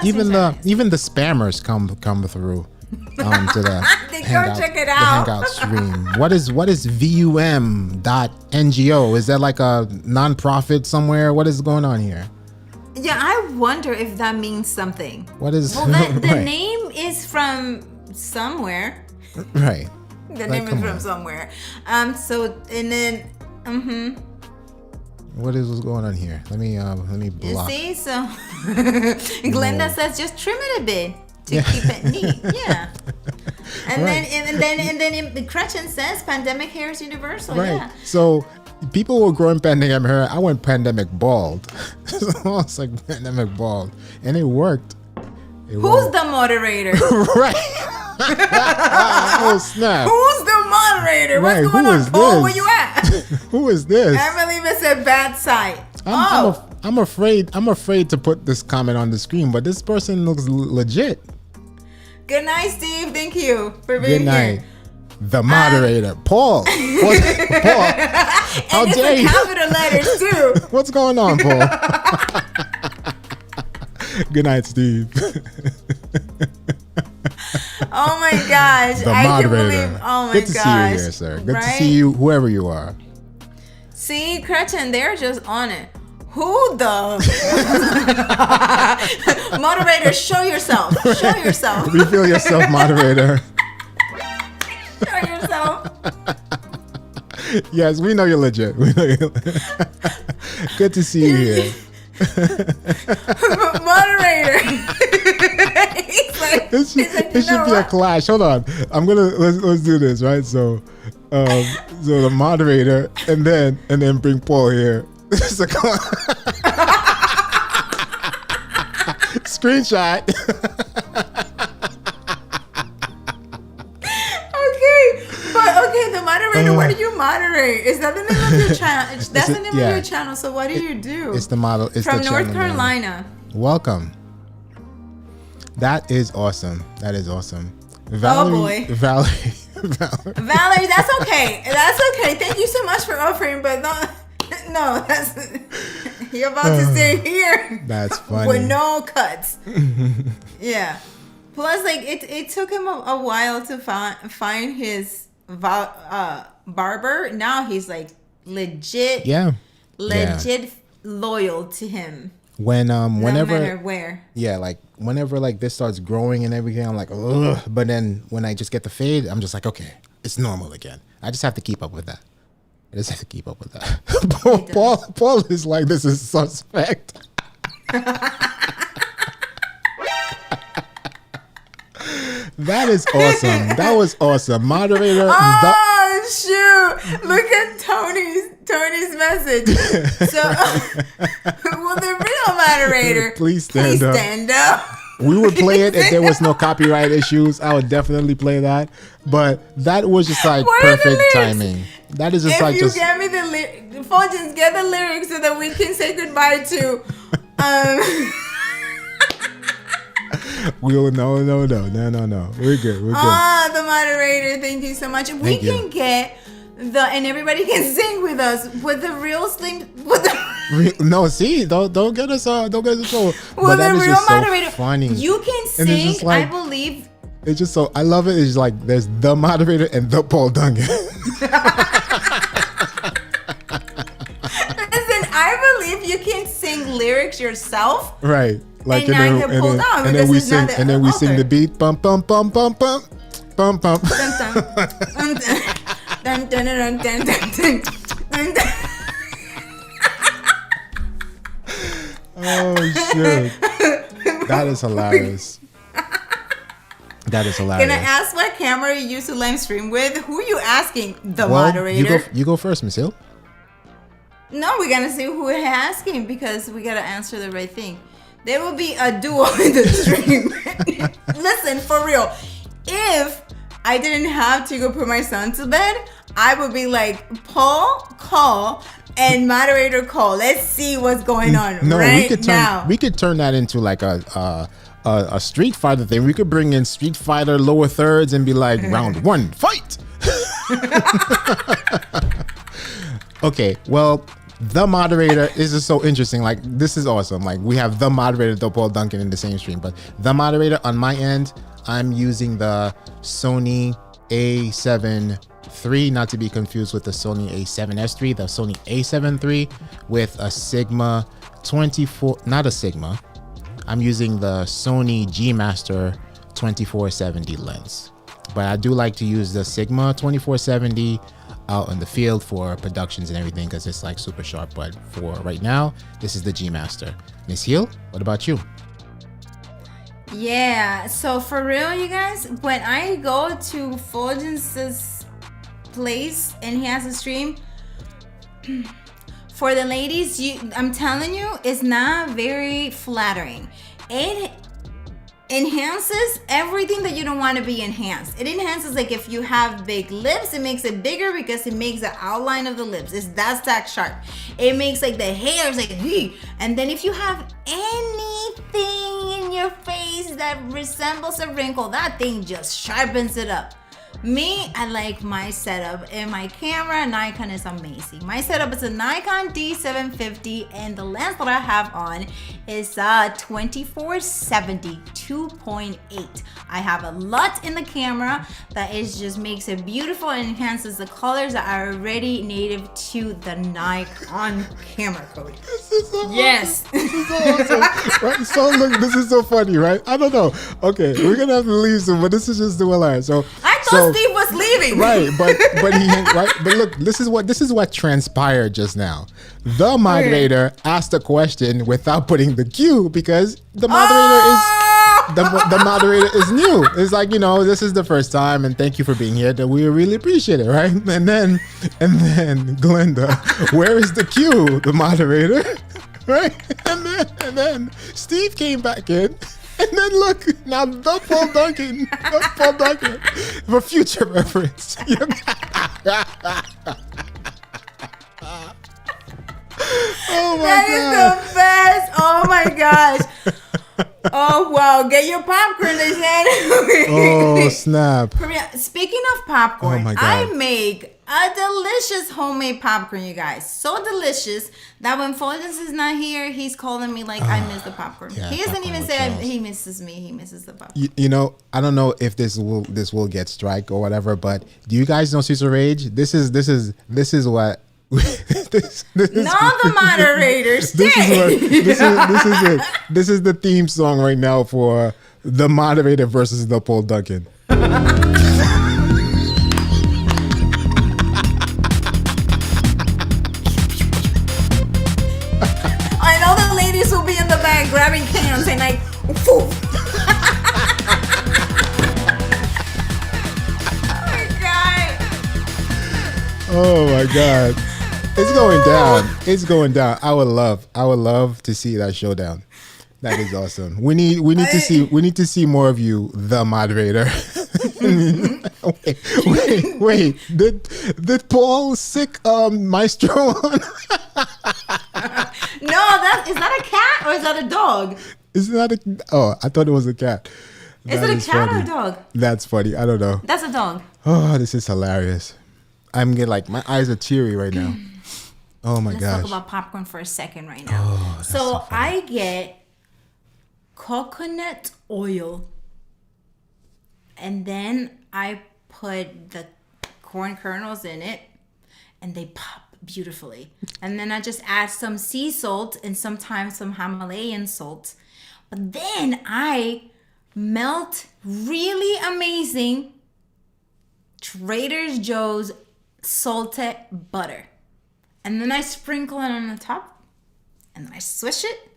even the spammers come through to the They go hangout, check it the out. hangout stream. What is VUM.NGO? Is that like a nonprofit somewhere? What is going on here? Yeah, I wonder if that means something. What is Well, the right. name is from somewhere. Right. The Like, name is come from on. somewhere. So and then What is what's going on here? Let me you block. see, so Glenda says just trim it a bit to keep it neat. Yeah. And Right. then Gretchen says pandemic hair is universal. Right. Yeah. So people were growing pandemic hair. I went pandemic bald. So I was like pandemic bald, and it worked. Who's the moderator? Right? Oh snap! Who's the moderator? What's Right, going who on, is Paul? this? Where you at? Who is this? I believe it's a bad site. I'm afraid to put this comment on the screen, but this person looks legit. Good night, Steve. Thank you for Good being night. here. The moderator, Paul. Paul. How And dare it's you? in capital letters too. What's going on, Paul? Good night, Steve. Oh my gosh. The I can moderator. believe. Oh my Good to gosh. see you here, sir. Good to Right? see you, whoever you are. See, Gretchen, they're just on it. Who the moderator? Show yourself. Show yourself. Refill yourself, moderator. Show yourself. Yes, we know you're legit. We know you're Good to see you here. Moderator. He's like, This he's like, should "You know be a what?" clash. Hold on. Let's do this, right? So the moderator and then bring Paul here. This is a screenshot. Okay, the moderator. What do you moderate? Is that the name of your channel? That's the name of yeah. your channel. So what do you do? It's the model. It's From the North channel name. Carolina. Welcome. That is awesome. Boy. Valerie. Valerie, that's okay. That's okay. Thank you so much for offering, but no, that's you're about to stay here. That's funny. With no cuts. Yeah. Plus, like it took him a while to find his barber. Now he's like legit. Yeah. Legit loyal to him. When No whenever matter where. yeah, like whenever like this starts growing and everything, I'm like, ugh. But then when I just get the fade, I'm just like, okay, it's normal again. I just have to keep up with that. Paul is like, this is suspect. That is awesome. That was awesome. Moderator. Oh shoot! Look at Tony's message. So, will the real moderator Please stand up. stand up? We would play it if there was no copyright issues. I would definitely play that. But that was just like perfect timing. That is just if you get me the Fuljens, get the lyrics so that we can say goodbye to. We'll no. We're good. The moderator, thank you so much. We can get and everybody can sing with us with the real sling with the no, see, don't get us in trouble. Well, the real moderator, so funny. You can sing, like, I believe. It's just so I love it. It's like there's the moderator and the Paul Duncan. Listen, I believe you can sing lyrics yourself. Right. Like and then we sing the beat bum bum bum bum bum bum bum. Dun, dun, dun, dun, dun, dun, dun, dun. Oh shit. That is hilarious. That is hilarious. Can I ask what camera you use to live stream with? Who are you asking? The moderator. You go first, Miss Hill. No, we're gonna see who we're asking because we gotta answer the right thing. There will be a duo in the stream. Listen, for real. If I didn't have to go put my son to bed, I would be like, Paul, call, and moderator, call. Let's see what's going on now. We could turn that into like a Street Fighter thing. We could bring in Street Fighter lower thirds and be like, round one, fight. Okay, well, the moderator is just so interesting. Like, this is awesome. Like, we have the moderator, the Paul Duncan in the same stream, but the moderator on my end, I'm using the Sony A7 III, not to be confused with the Sony A7S III, the Sony A7 III with a Sigma 24, not a Sigma. I'm using the Sony G Master 2470 lens, but I do like to use the Sigma 2470 out in the field for productions and everything because it's like super sharp. But for right now, this is the G Master. Miss Heel, what about you? Yeah, so for real, you guys, when I go to Fuljens' place and he has a stream, for the ladies, I'm telling you, it's not very flattering. It enhances everything that you don't want to be enhanced. It enhances, like, if you have big lips, it makes it bigger because it makes the outline of the lips. That's that sharp. It makes like the hairs like, and then if you have anything in your face that resembles a wrinkle, that thing just sharpens it up. Me, I like my setup, and my camera Nikon is amazing. My setup is a Nikon D750, and the lens that I have on is a 2470 2.8. I have a lot in the camera that is just makes it beautiful and enhances the colors that are already native to the Nikon camera code. This is so yes. Awesome. This is so awesome. Right? So look, this is so funny, right? I don't know. Okay, we're gonna have to leave soon, but this is just the line. So I thought Steve was leaving. Right, but he right. But look, this is what transpired just now. The moderator asked a question without putting the cue because the moderator is the moderator is new. It's like, this is the first time, and thank you for being here. That we really appreciate it, right? And then Glenda, where is the cue? The moderator, right? And then Steve came back in. And then look, now the Paul Duncan, for future reference. Oh my God. That is the best. Oh my gosh. Oh wow, get your popcorn, they said. Oh snap. Speaking of popcorn, oh my God. I make a delicious homemade popcorn, you guys. So delicious that when Fuljens is not here, he's calling me like I miss the popcorn. Yeah, he doesn't even say he misses me. He misses the popcorn. I don't know if this will get strike or whatever, but do you guys know Cecil Rage? This is what this the moderators. This is it. This is the theme song right now for the moderator versus the Paul Duncan. I know the ladies will be in the back grabbing cans and like, oh my God. Oh my God. It's going down. It's going down. I would love to see that showdown. That is awesome. We need to see more of you, the moderator. wait. Did Paul sick Maestro on? No, is that a cat or is that a dog? Is that a? Oh, I thought it was a cat. Is it a cat or a dog? That's funny. I don't know. That's a dog. Oh, this is hilarious. I'm getting like my eyes are teary right now. Oh my gosh. Let's talk about popcorn for a second right now. Oh, so I get coconut oil, and then I put the corn kernels in it, and they pop beautifully. And then I just add some sea salt and sometimes some Himalayan salt. But then I melt really amazing Trader Joe's salted butter. And then I sprinkle it on the top. And then I swish it.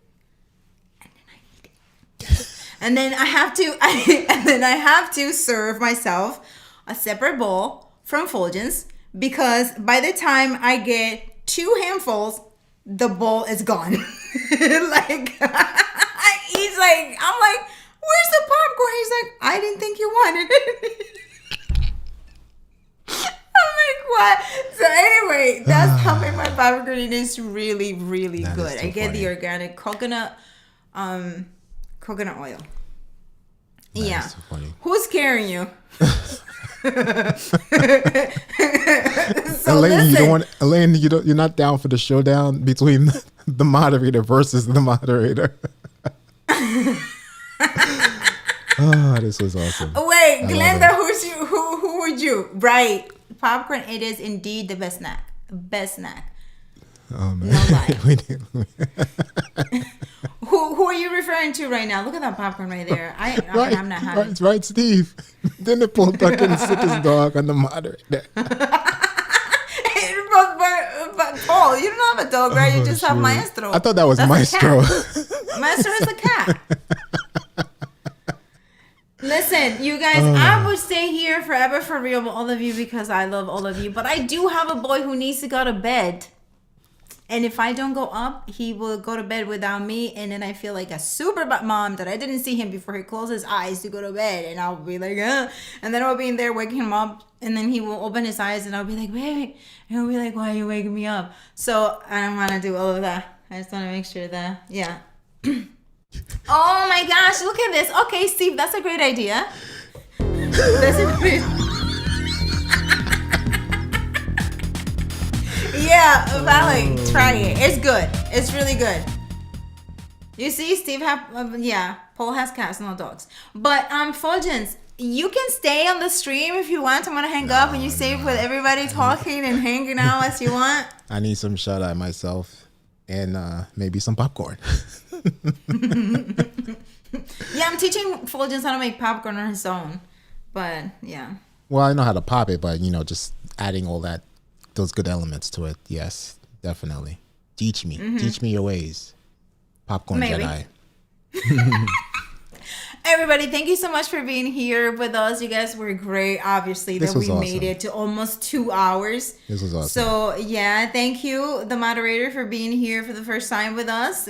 And then I eat it. And then I have to serve myself a separate bowl from Fuljens, because by the time I get 2 handfuls, the bowl is gone. Like, he's like, I'm like, where's the popcorn? He's like, I didn't think you wanted it. I'm like, what? So anyway, that's how my popcorn is really, really good. I get the organic coconut oil. Yeah. So funny. Who's carrying you? Elaine, you're not down for the showdown between the moderator versus the moderator. Oh, this was awesome. Wait, Glenda, who would you? Right. Popcorn, it is indeed the best snack. Best snack. Oh man. No lie. Who are you referring to right now? Look at that popcorn right there. I'm not having it. Right, Steve. Then the Paul Tucker and sick his dog on the moderator. But Paul, you don't have a dog, right? You just have Maestro. I thought that was Maestro. Maestro is a cat. Listen, you guys, I would stay here forever for real with all of you because I love all of you. But I do have a boy who needs to go to bed. And if I don't go up, he will go to bed without me. And then I feel like a super bad mom that I didn't see him before he closed his eyes to go to bed. And I'll be like, and then I'll be in there waking him up. And then he will open his eyes and I'll be like, wait. And he'll be like, why are you waking me up? So I don't want to do all of that. I just want to make sure that, yeah. Oh my gosh, look at this. Okay, Steve, that's a great idea. Yeah, Valley, try it. It's good. It's really good. You see, Steve Paul has cats, no dogs. But Fuljens, you can stay on the stream if you want. I'm gonna hang up and you stay with everybody talking and hanging out as you want. I need some shut eye myself and maybe some popcorn. Yeah, I'm teaching Fuljens how to make popcorn on his own. But yeah. Well, I know how to pop it, but just adding all those good elements to it. Yes, definitely. Teach me your ways. Popcorn Maybe. Jedi. Everybody, thank you so much for being here with us. You guys were great. Obviously, that we made it to almost 2 hours. This was awesome. So yeah, thank you, the moderator, for being here for the first time with us.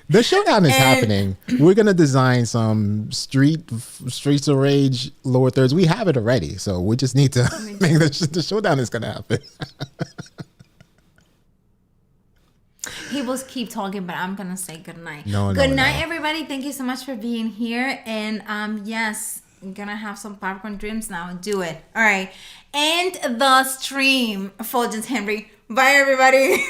The showdown is happening. We're gonna design some Streets of Rage lower thirds. We have it already, so we just need to make the showdown is gonna happen. He will keep talking, but I'm gonna say good night. Good night, everybody. Thank you so much for being here. And yes, I'm gonna have some popcorn dreams now. Do it. All right. And the stream, Fuljens Henry. Bye, everybody.